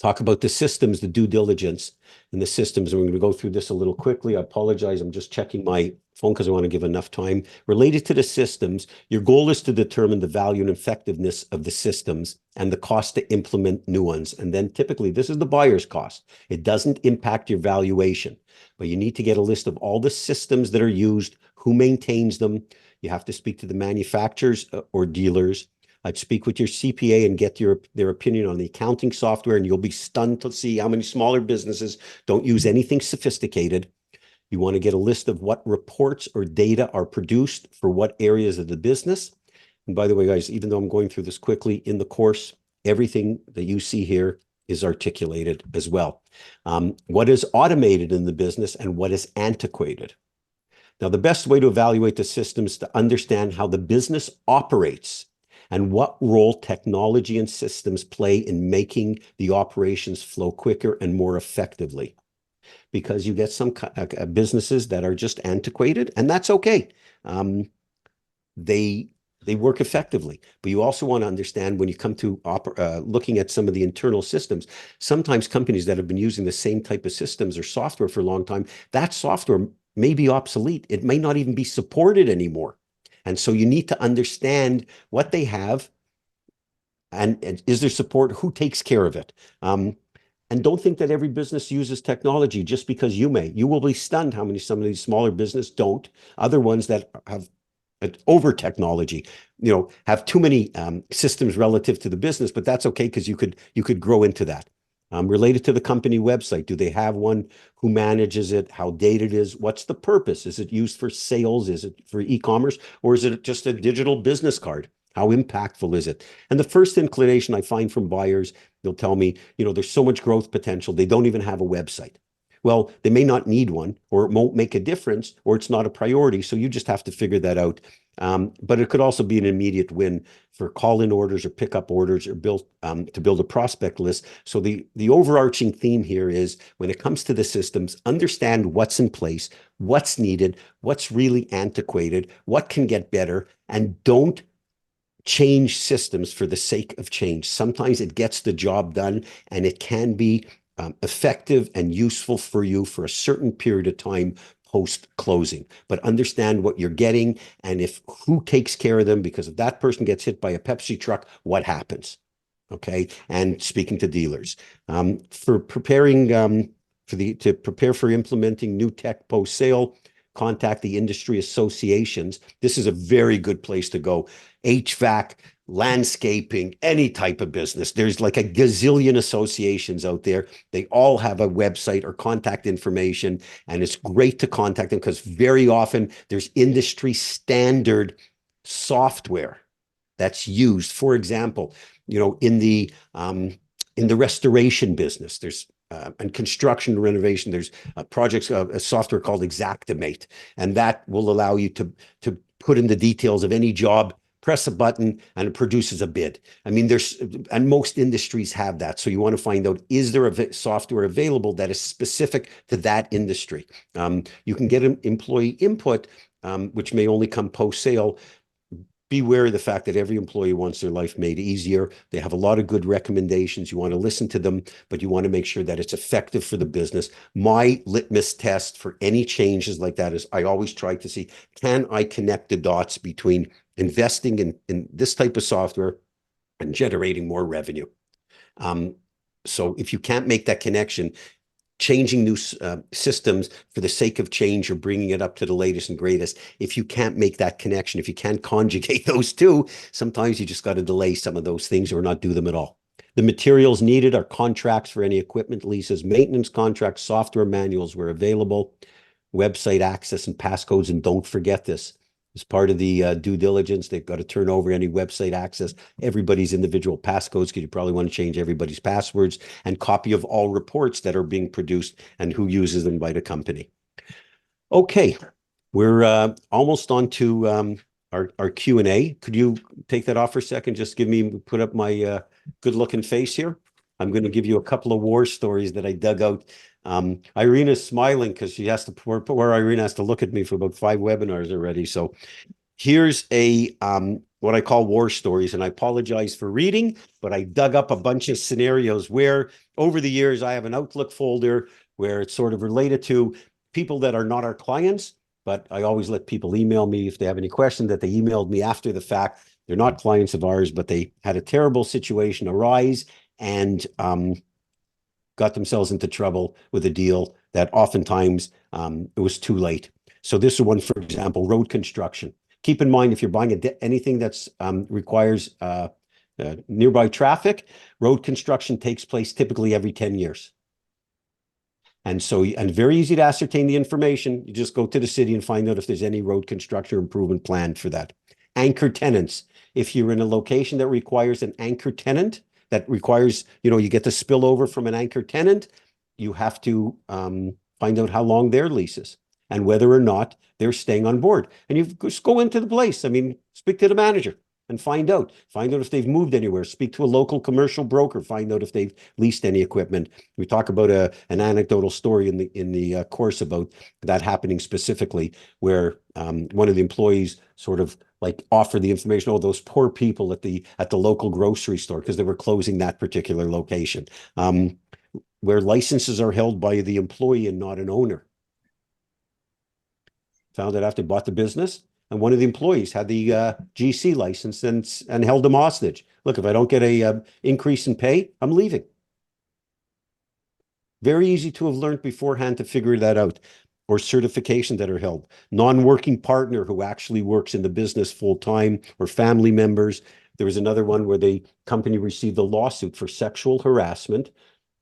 Speaker 1: Talk about the systems, the due diligence and the systems. And we're going to go through this a little quickly. I apologize. I'm just checking my phone because I want to give enough time. Related to the systems, your goal is to determine the value and effectiveness of the systems and the cost to implement new ones. And then typically this is the buyer's cost. It doesn't impact your valuation, but you need to get a list of all the systems that are used, who maintains them. You have to speak to the manufacturers or dealers. I'd speak with your CPA and get their opinion on the accounting software, and you'll be stunned to see how many smaller businesses don't use anything sophisticated. You want to get a list of what reports or data are produced for what areas of the business. And by the way, guys, even though I'm going through this quickly in the course, everything that you see here is articulated as well. What is automated in the business and what is antiquated? Now, the best way to evaluate the systems is to understand how the business operates and what role technology and systems play in making the operations flow quicker and more effectively. Because you get some businesses that are just antiquated, and that's okay. They work effectively, but you also want to understand when you come to looking at some of the internal systems, sometimes companies that have been using the same type of systems or software for a long time, that software may be obsolete. It may not even be supported anymore. And so you need to understand what they have and is there support, who takes care of it. And don't think that every business uses technology just because you may. You will be stunned how many some of these smaller businesses don't. Other ones that have over technology, have too many systems relative to the business, but that's okay because you could grow into that. Related to the company website, do they have one? Who manages it? How dated is? What's the purpose? Is it used for sales? Is it for e-commerce? Or is it just a digital business card? How impactful is it? And the first inclination I find from buyers, they'll tell me, there's so much growth potential. They don't even have a website. Well, they may not need one, or it won't make a difference, or it's not a priority. So you just have to figure that out. But it could also be an immediate win for call-in orders or pickup orders or to build a prospect list. So the overarching theme here is when it comes to the systems, understand what's in place, what's needed, what's really antiquated, what can get better, and don't change systems for the sake of change. Sometimes it gets the job done and it can be effective and useful for you for a certain period of time post-closing. But understand what you're getting and who takes care of them, because if that person gets hit by a Pepsi truck, what happens? Okay. And speaking to dealers, for preparing to prepare for implementing new tech post-sale, contact the industry associations. This is a very good place to go. HVAC, landscaping, any type of business. There's like a gazillion associations out there. They all have a website or contact information, and it's great to contact them because very often there's industry standard software that's used. For example, in the restoration business, there's and construction and renovation, there's projects, a software called Xactimate, and that will allow you to put in the details of any job, press a button, and it produces a bid. I mean, and most industries have that. So you want to find out, is there a software available that is specific to that industry? You can get an employee input, which may only come post-sale. Beware of the fact that every employee wants their life made easier. They have a lot of good recommendations. You want to listen to them, but you want to make sure that it's effective for the business. My litmus test for any changes like that is I always try to see, can I connect the dots between investing in this type of software and generating more revenue? So if you can't make that connection, changing new systems for the sake of change or bringing it up to the latest and greatest, if you can't make that connection, if you can't conjugate those two, sometimes you just got to delay some of those things or not do them at all. The materials needed are contracts for any equipment leases, maintenance contracts, software manuals where available, website access and passcodes. And don't forget this. As part of the due diligence, they've got to turn over any website access, everybody's individual passcodes, because you probably want to change everybody's passwords, and copy of all reports that are being produced and who uses them by the company. Okay, we're almost on to our Q&A. Could you take that off for a second? Just put up my good-looking face here. I'm going to give you a couple of war stories that I dug out. Irina's smiling because she has to, poor Irina has to look at me for about 5 webinars already. So here's what I call war stories, and I apologize for reading, but I dug up a bunch of scenarios where over the years I have an Outlook folder where it's sort of related to people that are not our clients, but I always let people email me if they have any question that they emailed me after the fact. They're not clients of ours, but they had a terrible situation arise and got themselves into trouble with a deal that oftentimes it was too late. So this is one, for example, road construction. Keep in mind, if you're buying anything that's requires nearby traffic, road construction takes place typically every 10 years. And so, and very easy to ascertain the information. You just go to the city and find out if there's any road construction improvement planned for that. Anchor tenants. If you're in a location that requires an anchor tenant, that requires, you get the spillover from an anchor tenant, you have to find out how long their lease is and whether or not they're staying on board. And you just go into the place. I mean, speak to the manager and find out if they've moved anywhere. Speak to a local commercial broker, find out if they've leased any equipment. We talk about an anecdotal story in the course about that happening specifically, where one of the employees sort of like offered the information, those poor people at the local grocery store, because they were closing that particular location, where licenses are held by the employee and not an owner. Found out after bought the business, and one of the employees had the GC license and held him hostage. Look, if I don't get a increase in pay, I'm leaving. Very easy to have learned beforehand to figure that out. Or certification that are held. Non-working partner who actually works in the business full-time, or family members. There was another one where the company received a lawsuit for sexual harassment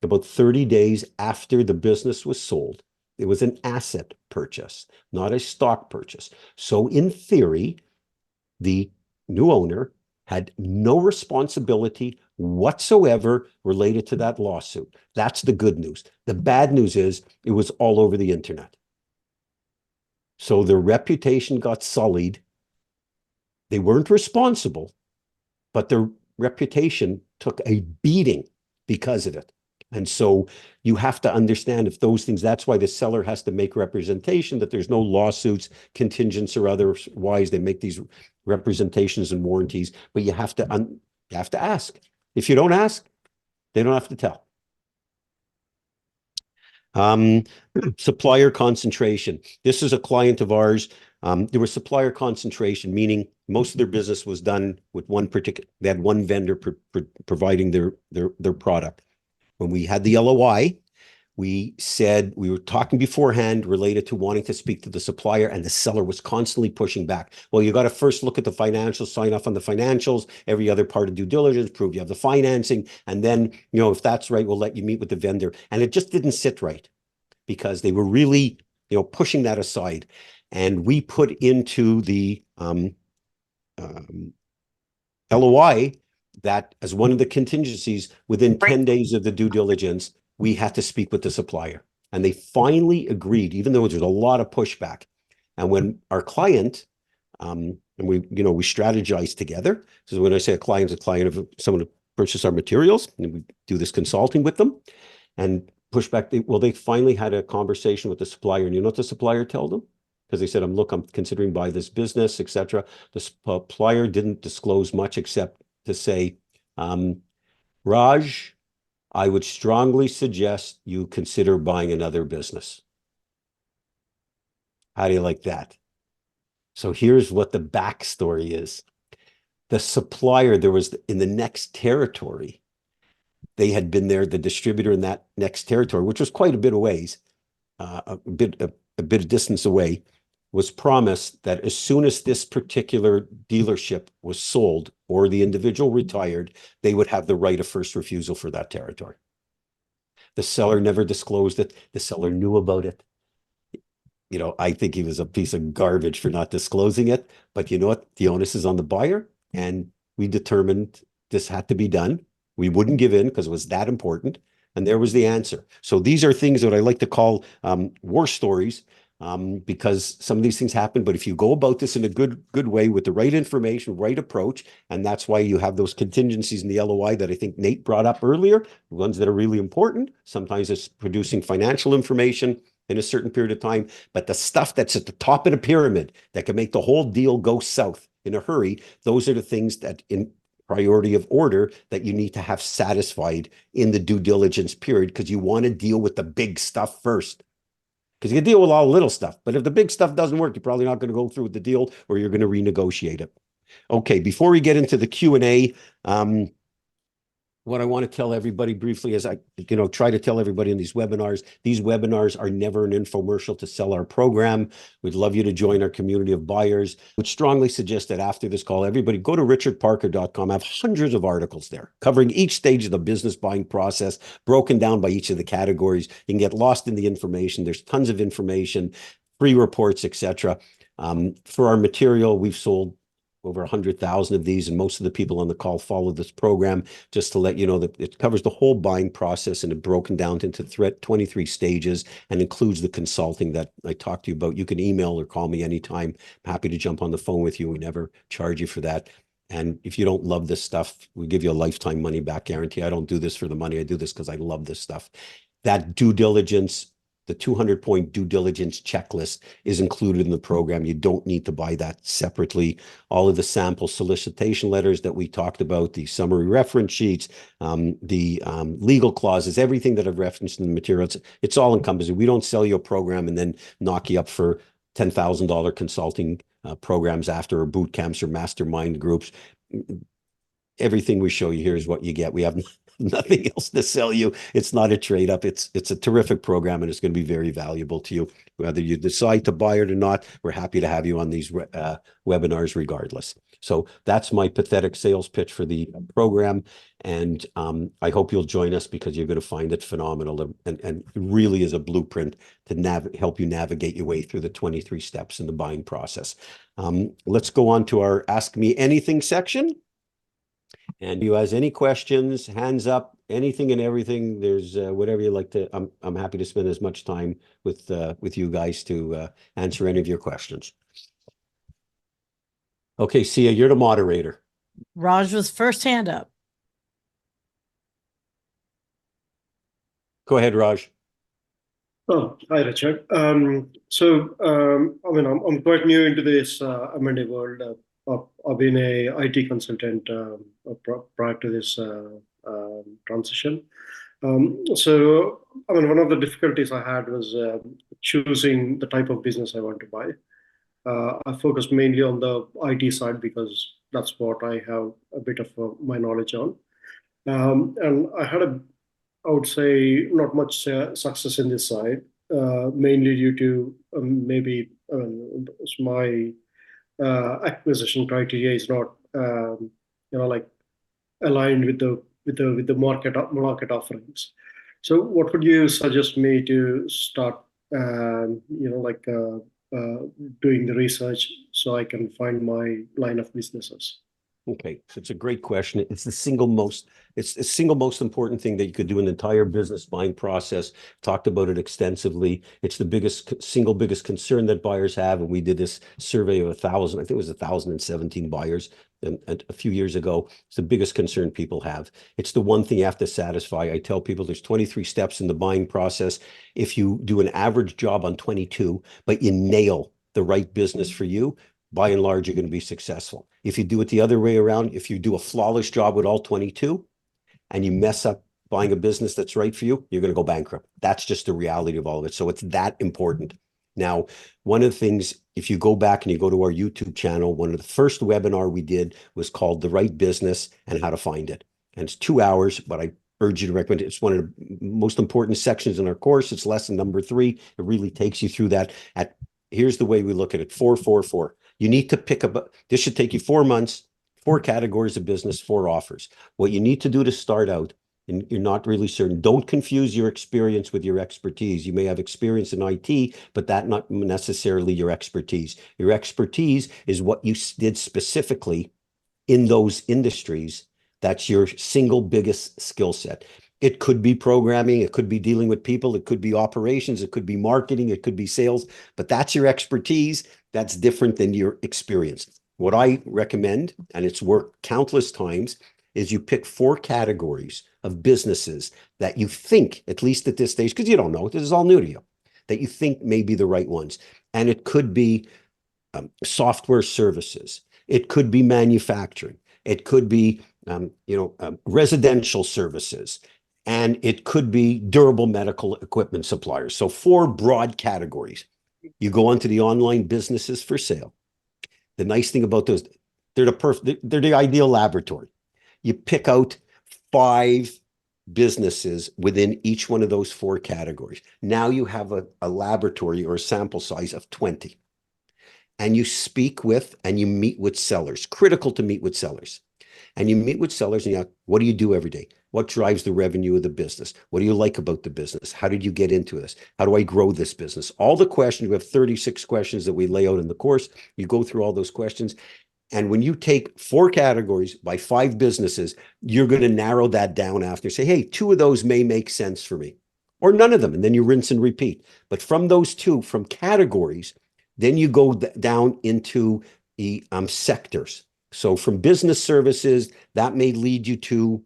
Speaker 1: about 30 days after the business was sold. It was an asset purchase, not a stock purchase. So in theory, the new owner had no responsibility whatsoever related to that lawsuit. That's the good news. The bad news is it was all over the internet. So their reputation got sullied. They weren't responsible, but their reputation took a beating because of it. And so you have to understand if those things, that's why the seller has to make representation that there's no lawsuits, contingents, or otherwise. They make these representations and warranties, but you have to ask. If you don't ask, they don't have to tell. Supplier concentration. This is a client of ours. There was supplier concentration, meaning most of their business was done with they had one vendor providing their product. When we had the LOI, we said we were talking beforehand related to wanting to speak to the supplier, and the seller was constantly pushing back. Well, you got to first look at the financials, sign off on the financials, every other part of due diligence, prove you have the financing, and then, if that's right, we'll let you meet with the vendor. And it just didn't sit right because they were really, pushing that aside. And we put into the LOI that as one of the contingencies, within 10 days of the due diligence, we had to speak with the supplier. And they finally agreed, even though there's a lot of pushback. And when our client, and we strategized together. So when I say a client of someone to purchase our materials, and we do this consulting with them and pushback. They finally had a conversation with the supplier. And you know what the supplier told them? Because they said, I'm considering buy this business, etc. The supplier didn't disclose much except to say, Raj, I would strongly suggest you consider buying another business. How do you like that? So here's what the backstory is. The supplier, there was in the next territory, they had been there, the distributor in that next territory, which was quite a bit of ways, a bit of distance away, was promised that as soon as this particular dealership was sold or the individual retired, they would have the right of first refusal for that territory. The seller never disclosed it. The seller knew about it. I think he was a piece of garbage for not disclosing it. But you know what? The onus is on the buyer. And we determined this had to be done. We wouldn't give in because it was that important. And there was the answer. So these are things that I like to call war stories, because some of these things happen. But if you go about this in a good way with the right information, right approach, and that's why you have those contingencies in the LOI that I think Nate brought up earlier, the ones that are really important. Sometimes it's producing financial information in a certain period of time, but the stuff that's at the top of the pyramid that can make the whole deal go south in a hurry, those are the things that in priority of order that you need to have satisfied in the due diligence period, because you want to deal with the big stuff first. Because you can deal with all the little stuff, but if the big stuff doesn't work, you're probably not going to go through with the deal, or you're going to renegotiate it. Okay, before we get into the Q&A, what I want to tell everybody briefly is I try to tell everybody in these webinars are never an infomercial to sell our program. We'd love you to join our community of buyers. I would strongly suggest that after this call, everybody go to richardparker.com. I have hundreds of articles there covering each stage of the business buying process, broken down by each of the categories. You can get lost in the information. There's tons of information, free reports, etc. For our material, we've sold over 100,000 of these, and most of the people on the call follow this program. Just to let you know that it covers the whole buying process, and it's broken down into 23 stages and includes the consulting that I talked to you about. You can email or call me anytime. I'm happy to jump on the phone with you. We never charge you for that. And if you don't love this stuff, we give you a lifetime money back guarantee. I don't do this for the money. I do this because I love this stuff. That due diligence, the 200-point due diligence checklist is included in the program. You don't need to buy that separately. All of the sample solicitation letters that we talked about, the summary reference sheets, the legal clauses, everything that I've referenced in the materials, it's all encompassing. We don't sell you a program and then knock you up for $10,000 consulting programs after, or boot camps or mastermind groups. Everything we show you here is what you get. We have nothing else to sell you. It's not a trade up. It's a terrific program, and it's going to be very valuable to you. Whether you decide to buy it or not, we're happy to have you on these webinars regardless. So that's my pathetic sales pitch for the program. And I hope you'll join us, because you're going to find it phenomenal, and it really is a blueprint to help you navigate your way through the 23 steps in the buying process. Let's go on to our Ask Me Anything section. And you has any questions, hands up, anything and everything. There's whatever you like to. I'm happy to spend as much time with you guys to answer any of your questions. Okay, Sia, you're the moderator.
Speaker 3: Raj was first hand up.
Speaker 1: Go ahead, Raj.
Speaker 6: Oh, hi, Richard. So, I mean, I'm quite new into this M&A world. I've been a IT consultant prior to this transition. So, I mean, one of the difficulties I had was choosing the type of business I want to buy. I focused mainly on the IT side because that's what I have a bit of my knowledge on. And I had a I would say not much success in this side, mainly due to maybe my acquisition criteria is not like aligned with the market offerings. So, what would you suggest me to start? Like doing the research so I can find my line of businesses.
Speaker 1: Okay, so it's a great question. It's the single most important thing that you could do in the entire business buying process. Talked about it extensively. It's the single biggest concern that buyers have. And we did this survey of 1,000, I think it was 1,017 buyers a few years ago. It's the biggest concern people have. It's the one thing you have to satisfy. I tell people there's 23 steps in the buying process. If you do an average job on 22, but you nail the right business for you, by and large, you're going to be successful. If you do it the other way around, if you do a flawless job with all 22 and you mess up buying a business that's right for you, you're going to go bankrupt. That's just the reality of all of it. So it's that important. Now, one of the things, if you go back and you go to our YouTube channel, one of the first webinar we did was called The Right Business and How to Find It. And it's 2 hours, but I urge you to recommend it. It's one of the most important sections in our course. It's lesson number 3. It really takes you through that. Here's the way we look at it, 4, 4, 4. You need to pick up, this should take you 4 months, 4 categories of business, 4 offers. What you need to do to start out, and you're not really certain, don't confuse your experience with your expertise. You may have experience in IT, but that not necessarily your expertise. Your expertise is what you did specifically in those industries. That's your single biggest skill set. It could be programming, it could be dealing with people, it could be operations, it could be marketing, it could be sales, but that's your expertise. That's different than your experience. What I recommend, and it's worked countless times, is you pick 4 categories of businesses that you think, at least at this stage, because you don't know, this is all new to you, that you think may be the right ones. And it could be software services. It could be manufacturing. It could be residential services. And it could be durable medical equipment suppliers. So 4 broad categories. You go onto the online businesses for sale. The nice thing about those, they're the ideal laboratory. You pick out 5 businesses within each one of those 4 categories. Now you have a laboratory or a sample size of 20. And you speak with and you meet with sellers. Critical to meet with sellers. And you meet with sellers and you ask, what do you do every day? What drives the revenue of the business? What do you like about the business? How did you get into this? How do I grow this business? All the questions, we have 36 questions that we lay out in the course. You go through all those questions. And when you take 4 categories by 5 businesses, you're going to narrow that down after. Say, hey, 2 of those may make sense for me, or none of them. And then you rinse and repeat. But from those 2, from categories, then you go down into the sectors. So from business services, that may lead you to,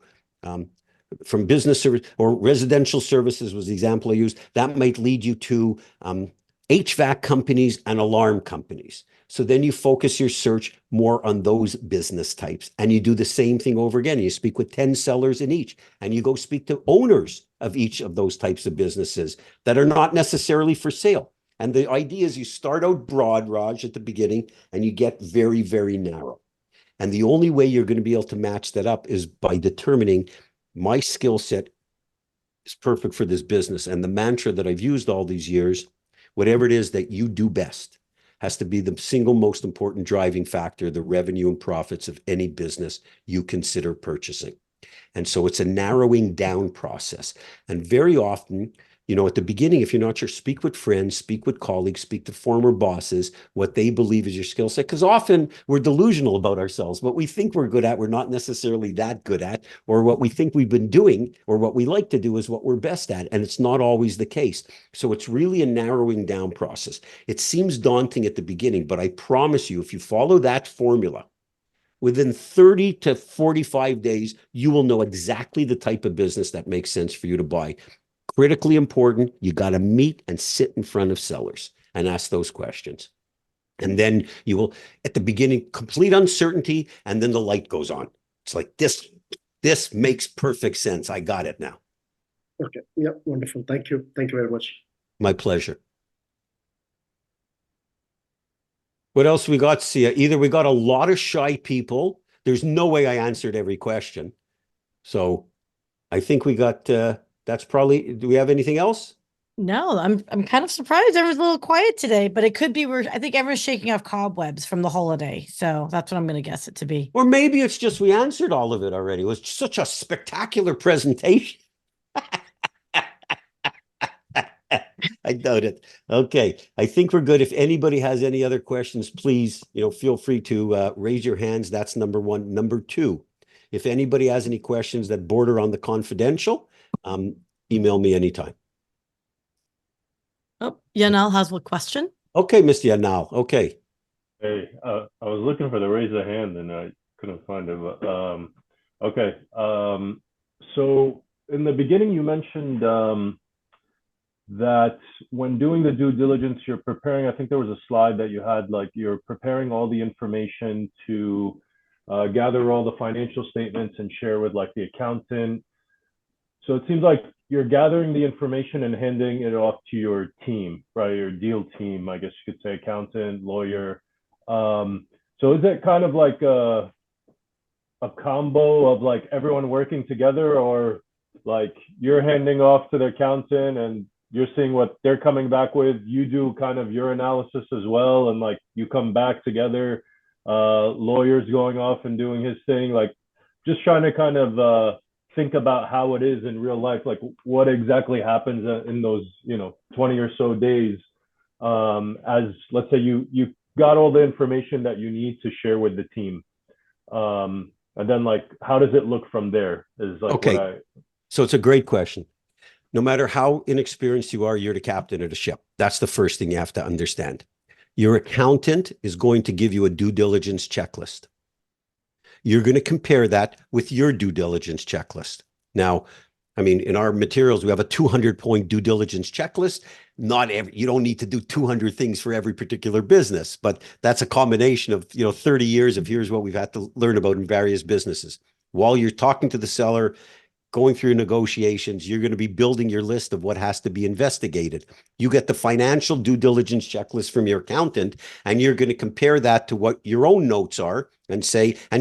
Speaker 1: from business service or residential services was the example I used, that might lead you to HVAC companies and alarm companies. So then you focus your search more on those business types and you do the same thing over again. You speak with 10 sellers in each and you go speak to owners of each of those types of businesses that are not necessarily for sale. And the idea is you start out broad, Raj, at the beginning and you get very, very narrow. And the only way you're going to be able to match that up is by determining my skill set is perfect for this business. And the mantra that I've used all these years, whatever it is that you do best, has to be the single most important driving factor, the revenue and profits of any business you consider purchasing. And so it's a narrowing down process. And very often, at the beginning, if you're not sure, speak with friends, speak with colleagues, speak to former bosses, what they believe is your skill set. Because often we're delusional about ourselves. What we think we're good at, we're not necessarily that good at, or what we think we've been doing, or what we like to do is what we're best at. And it's not always the case. So it's really a narrowing down process. It seems daunting at the beginning, but I promise you, if you follow that formula, within 30 to 45 days, you will know exactly the type of business that makes sense for you to buy. Critically important, you got to meet and sit in front of sellers and ask those questions. And then you will, at the beginning, complete uncertainty, and then the light goes on. It's like, this makes perfect sense. I got it now.
Speaker 6: Okay. Yeah, wonderful. Thank you. Thank you very much.
Speaker 1: My pleasure. What else we got, Sia? Either we got a lot of shy people. There's no way I answered every question. So I think we got That's probably, do we have anything else?
Speaker 3: No, I'm kind of surprised everyone's a little quiet today, but it could be I think everyone's shaking off cobwebs from the holiday. So that's what I'm gonna guess it to be.
Speaker 1: Or maybe it's just we answered all of it already. It was such a spectacular presentation. I doubt it. Okay, I think we're good. If anybody has any other questions, please, feel free to raise your hands. That's number one. Number two, if anybody has any questions that border on the confidential, email me anytime.
Speaker 3: Oh, Yanel has a question.
Speaker 1: Okay, Mr. Yanal. Okay.
Speaker 2: Hey, I was looking for the raise a hand and I couldn't find it, but okay. So in the beginning, you mentioned that when doing the due diligence, you're preparing, I think there was a slide that you had, like you're preparing all the information to gather all the financial statements and share with like the accountant. So it seems like you're gathering the information and handing it off to your team, right? Your deal team, I guess you could say, accountant, lawyer. So is it kind of like a combo of like everyone working together, or like you're handing off to the accountant and you're seeing what they're coming back with, you do kind of your analysis as well, and like you come back together, lawyers going off and doing his thing, like just trying to kind of think about how it is in real life, like what exactly happens in those 20 or so days, as let's say you got all the information that you need to share with the team, and then like how does it look from there is like
Speaker 1: okay. So it's a great question. No matter how inexperienced you are, you're the captain of the ship. That's the first thing you have to understand. Your accountant is going to give you a due diligence checklist. You're going to compare that with your due diligence checklist. Now, I mean, in our materials, we have a 200-point due diligence checklist. You don't need to do 200 things for every particular business, but that's a combination of, 30 years of here's what we've had to learn about in various businesses. While you're talking to the seller, going through negotiations, you're going to be building your list of what has to be investigated. You get the financial due diligence checklist from your accountant, and you're going to compare that to what your own notes are and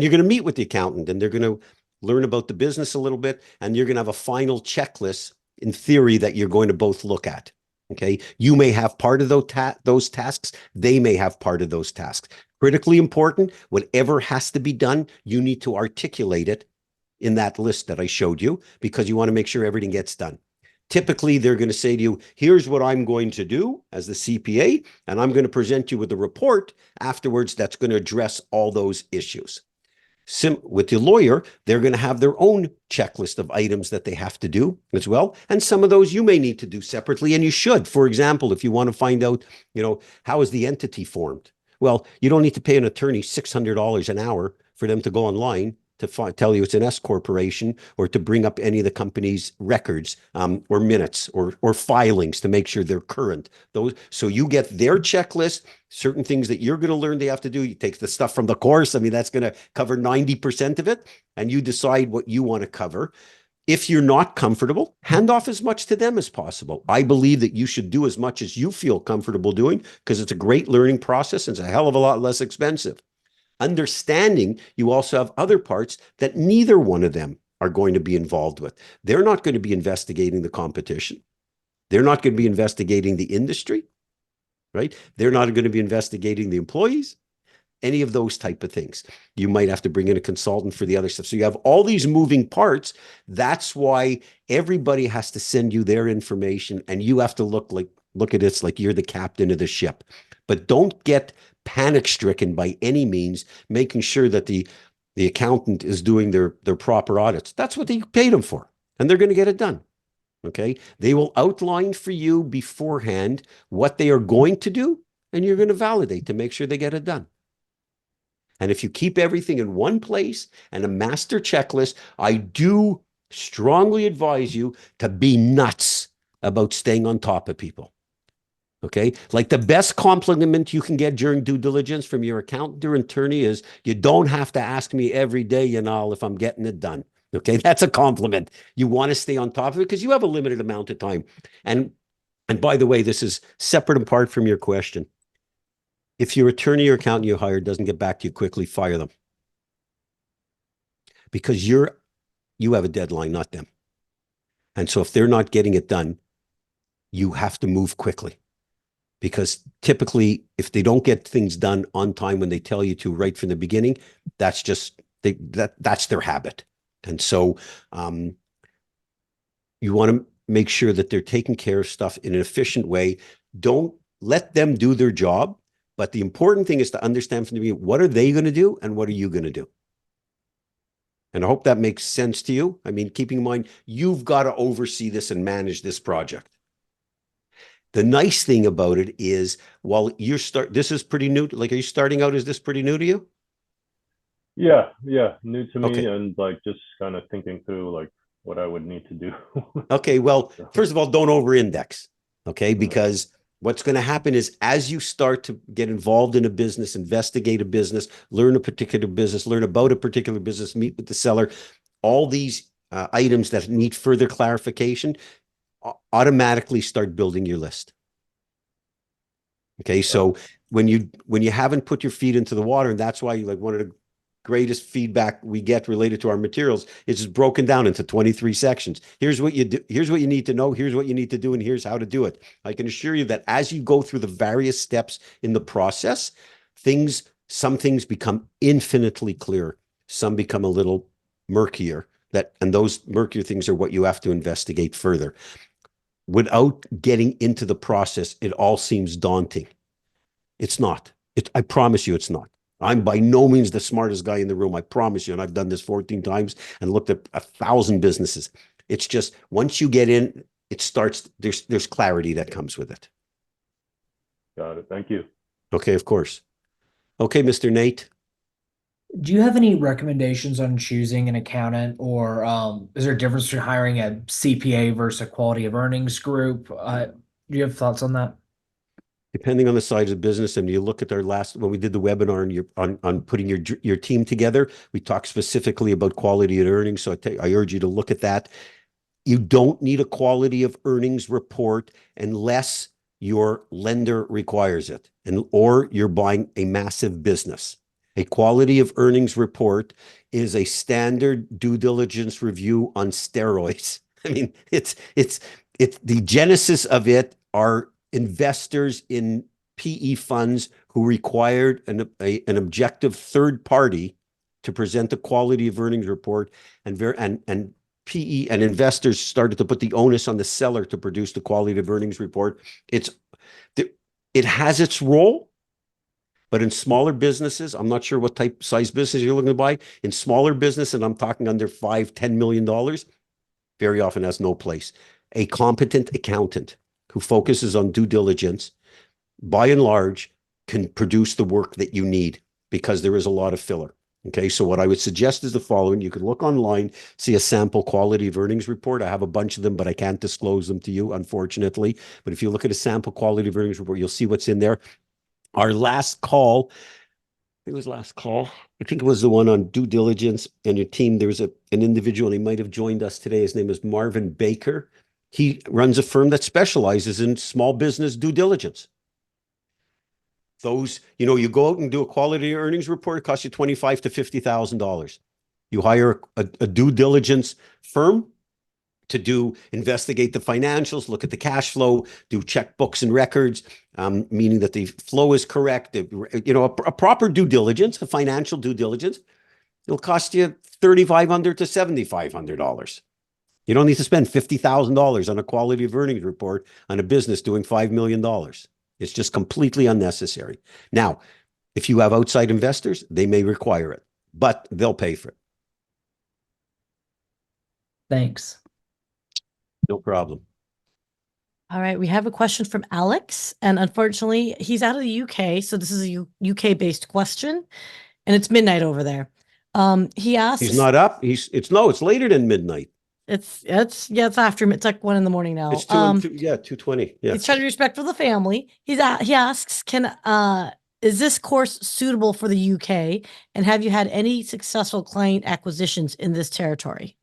Speaker 1: you're going to meet with the accountant, and they're going to learn about the business a little bit, and you're going to have a final checklist in theory that you're going to both look at. Okay. You may have part of those tasks. They may have part of those tasks. Critically important, whatever has to be done, you need to articulate it in that list that I showed you, because you want to make sure everything gets done. Typically, they're going to say to you, here's what I'm going to do as the CPA, and I'm going to present you with a report afterwards that's going to address all those issues. With the lawyer, they're going to have their own checklist of items that they have to do as well. And some of those you may need to do separately, and you should. For example, if you want to find out, how is the entity formed? Well, you don't need to pay an attorney $600 an hour for them to go online to tell you it's an S corporation, or to bring up any of the company's records, or minutes or filings to make sure they're current. So you get their checklist, certain things that you're going to learn they have to do. You take the stuff from the course. I mean, that's going to cover 90% of it, and you decide what you want to cover. If you're not comfortable, hand off as much to them as possible. I believe that you should do as much as you feel comfortable doing, because it's a great learning process and it's a hell of a lot less expensive. Understanding you also have other parts that neither one of them are going to be involved with. They're not going to be investigating the competition. They're not going to be investigating the industry, right? They're not going to be investigating the employees, any of those type of things. You might have to bring in a consultant for the other stuff. So you have all these moving parts. That's why everybody has to send you their information, and you have to look at it like you're the captain of the ship. But don't get panic-stricken by any means, making sure that the accountant is doing their proper audits. That's what they paid them for, and they're going to get it done. Okay. They will outline for you beforehand what they are going to do, and you're going to validate to make sure they get it done. And if you keep everything in one place and a master checklist, I do strongly advise you to be nuts about staying on top of people. Okay. Like the best compliment you can get during due diligence from your accountant or attorney is, you don't have to ask me every day, if I'm getting it done. Okay. That's a compliment. You want to stay on top of it because you have a limited amount of time. And by the way, this is separate and apart from your question. If your attorney or accountant you hired doesn't get back to you quickly, fire them. Because you have a deadline, not them. And so if they're not getting it done, you have to move quickly. Because typically, if they don't get things done on time when they tell you to right from the beginning, that's just that's their habit. And so you want to make sure that they're taking care of stuff in an efficient way. Don't let them do their job. But the important thing is to understand from the beginning, what are they going to do and what are you going to do? And I hope that makes sense to you. I mean, keeping in mind, you've got to oversee this and manage this project. The nice thing about it is, while this is pretty new. Like, are you starting out? Is this pretty new to you?
Speaker 2: Yeah, new to me,
Speaker 1: Okay.
Speaker 2: and like just kind of thinking through like what I would need to do.
Speaker 1: Okay, well,
Speaker 2: So,
Speaker 1: first of all, don't over-index, okay?
Speaker 2: yeah.
Speaker 1: Because what's going to happen is, as you start to get involved in a business, investigate a business, learn a particular business, learn about a particular business, meet with the seller, all these items that need further clarification automatically start building your list. Okay, so when you haven't put your feet into the water, and that's why, like, one of the greatest feedback we get related to our materials is just broken down into 23 sections. Here's what you do, here's what you need to know, here's what you need to do, and here's how to do it. I can assure you that as you go through the various steps in the process, some things become infinitely clearer. Some become a little murkier. And those murkier things are what you have to investigate further. Without getting into the process, it all seems daunting. It's not. I promise you it's not. I'm by no means the smartest guy in the room. I promise you. And I've done this 14 times and looked at 1,000 businesses. It's just, once you get in, it starts, there's clarity that comes with it.
Speaker 2: Got it. Thank you.
Speaker 1: Okay, of course. Okay, Mr. Nate.
Speaker 5: Do you have any recommendations on choosing an accountant, or is there a difference between hiring a CPA versus a quality of earnings group? Do you have thoughts on that?
Speaker 1: Depending on the size of the business, and you look at when we did the webinar on putting your team together, we talked specifically about quality of earnings. So I urge you to look at that. You don't need a quality of earnings report unless your lender requires it, or you're buying a massive business. A quality of earnings report is a standard due diligence review on steroids. I mean, it's the genesis of it are investors in PE funds who required an objective third party to present a quality of earnings report, and PE and investors started to put the onus on the seller to produce the quality of earnings report. It has its role, but in smaller businesses, I'm not sure what size business you're looking to buy. In smaller business, and I'm talking under $5-10 million, very often has no place. A competent accountant who focuses on due diligence, by and large, can produce the work that you need, because there is a lot of filler. Okay, so what I would suggest is the following. You could look online, see a sample quality of earnings report. I have a bunch of them, but I can't disclose them to you, unfortunately. But if you look at a sample quality of earnings report, you'll see what's in there. Our last call, I think it was the one on due diligence and your team. There was an individual, and he might have joined us today. His name is Marvin Baker. He runs a firm that specializes in small business due diligence. You go out and do a quality earnings report, it costs you $25,000 to $50,000. You hire a due diligence firm to investigate the financials, look at the cash flow, do checkbooks and records, meaning that the flow is correct. A proper due diligence, a financial due diligence, it'll cost you $3,500 to $7,500. You don't need to spend $50,000 on a quality of earnings report on a business doing $5 million. It's just completely unnecessary. Now, if you have outside investors, they may require it, but they'll pay for it.
Speaker 5: Thanks.
Speaker 1: No problem.
Speaker 3: All right, we have a question from Alex, and unfortunately, he's out of the UK, so this is a UK-based question, and it's midnight over there. He asks.
Speaker 1: He's not up. It's later than midnight.
Speaker 3: It's after. It's like 1 a.m. now.
Speaker 1: It's 2:20. Yeah.
Speaker 3: He's trying to be respectful of the family. He asks, is this course suitable for the UK? And have you had any successful client acquisitions in this territory?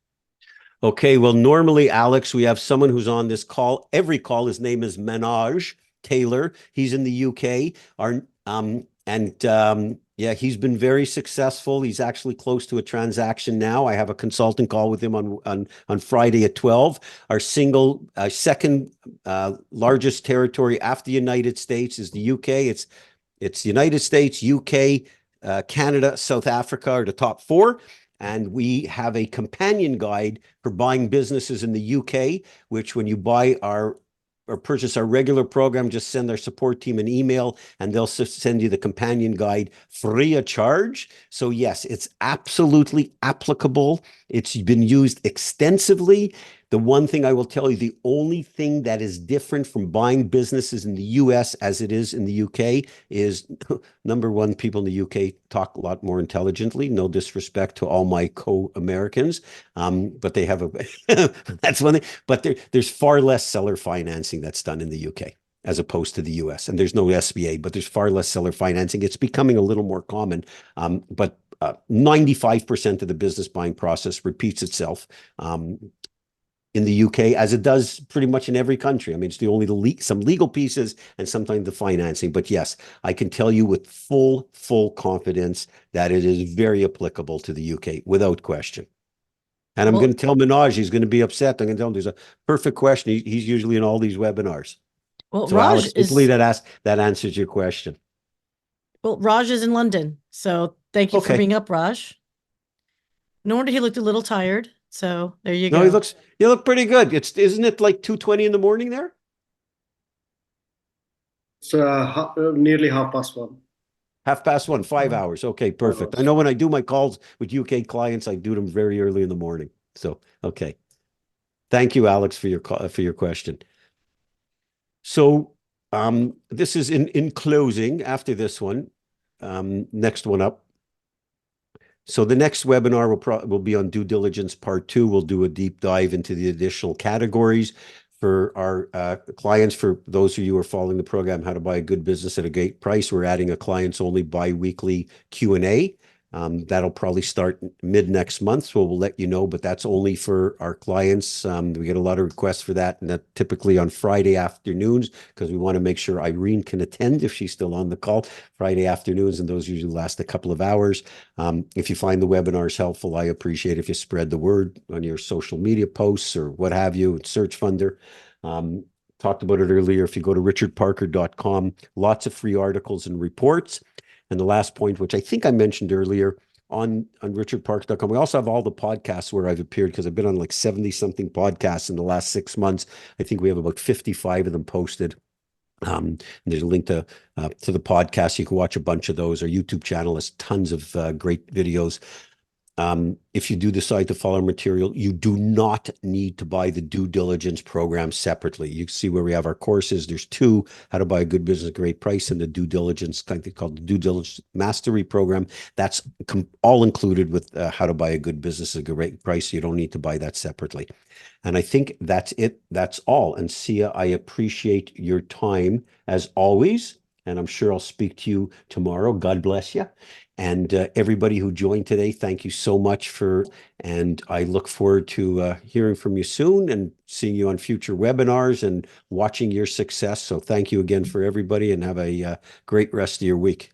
Speaker 1: Okay, well, normally, Alex, we have someone who's on this call. Every call, his name is Manoj Taylor. He's in the UK. Yeah, he's been very successful. He's actually close to a transaction now. I have a consulting call with him on Friday at 12. Our second largest territory after the United States is the UK. It's the United States, UK, Canada, South Africa are the top four. And we have a companion guide for buying businesses in the UK, which when you buy or purchase our regular program, just send our support team an email and they'll send you the companion guide free of charge. So yes, it's absolutely applicable. It's been used extensively. The one thing I will tell you, the only thing that is different from buying businesses in the US as it is in the UK is number one, people in the UK talk a lot more intelligently. No disrespect to all my co-Americans, but they have that's one thing. But there's far less seller financing that's done in the UK as opposed to the US. And there's no SBA, but there's far less seller financing. It's becoming a little more common, but 95% of the business buying process repeats itself. In the UK, as it does pretty much in every country. I mean, it's the only some legal pieces and sometimes the financing. But yes, I can tell you with full confidence that it is very applicable to the UK without question. And I'm going to tell Minaj he's going to be upset. I'm going to tell him there's a perfect question. He's usually in all these webinars.
Speaker 3: Well,
Speaker 1: So
Speaker 3: Raj
Speaker 1: Alex, hopefully that answers your question.
Speaker 3: Well, Raj is in London, so thank you for
Speaker 1: Okay.
Speaker 3: being up, Raj. No wonder he looked a little tired. So there you
Speaker 1: No,
Speaker 3: go.
Speaker 1: you look pretty good. Isn't it like 2:20 in the morning there?
Speaker 6: It's nearly 1:30.
Speaker 1: 1:30, 5 hours. Okay, perfect. I know when I do my calls with UK clients, I do them very early in the morning. So, okay. Thank you, Alex, for your question. So, this is in closing after this one. Next one up. So the next webinar will be on due diligence part 2. We'll do a deep dive into the additional categories for our clients. For those of you who are following the program, How to Buy a Good Business at a Great Price, we're adding a clients only bi-weekly Q&A. That'll probably start mid next month, so we'll let you know, but that's only for our clients. We get a lot of requests for that, and that typically on Friday afternoons, because we want to make sure Irene can attend if she's still on the call. Friday afternoons, and those usually last a couple of hours. If you find the webinars helpful, I appreciate if you spread the word on your social media posts or what have you, Search Funder. Talked about it earlier. If you go to richardparker.com, lots of free articles and reports. And the last point, which I think I mentioned earlier, on richardparker.com, we also have all the podcasts where I've appeared, because I've been on like 70-something podcasts in the last 6 months. I think we have about 55 of them posted. And there's a link to the podcast. You can watch a bunch of those. Our YouTube channel has tons of great videos. If you do decide to follow material, you do not need to buy the due diligence program separately. You see where we have our courses. There's 2, How to Buy a Good Business at a Great Price, and the due diligence, I think called the Due Diligence Mastery Program. That's all included with How to Buy a Good Business at a Great Price. You don't need to buy that separately. And I think that's it. That's all. And Sia, I appreciate your time as always. And I'm sure I'll speak to you tomorrow. God bless you. And everybody who joined today, thank you so much and I look forward to hearing from you soon and seeing you on future webinars and watching your success. So thank you again for everybody, and have a great rest of your week.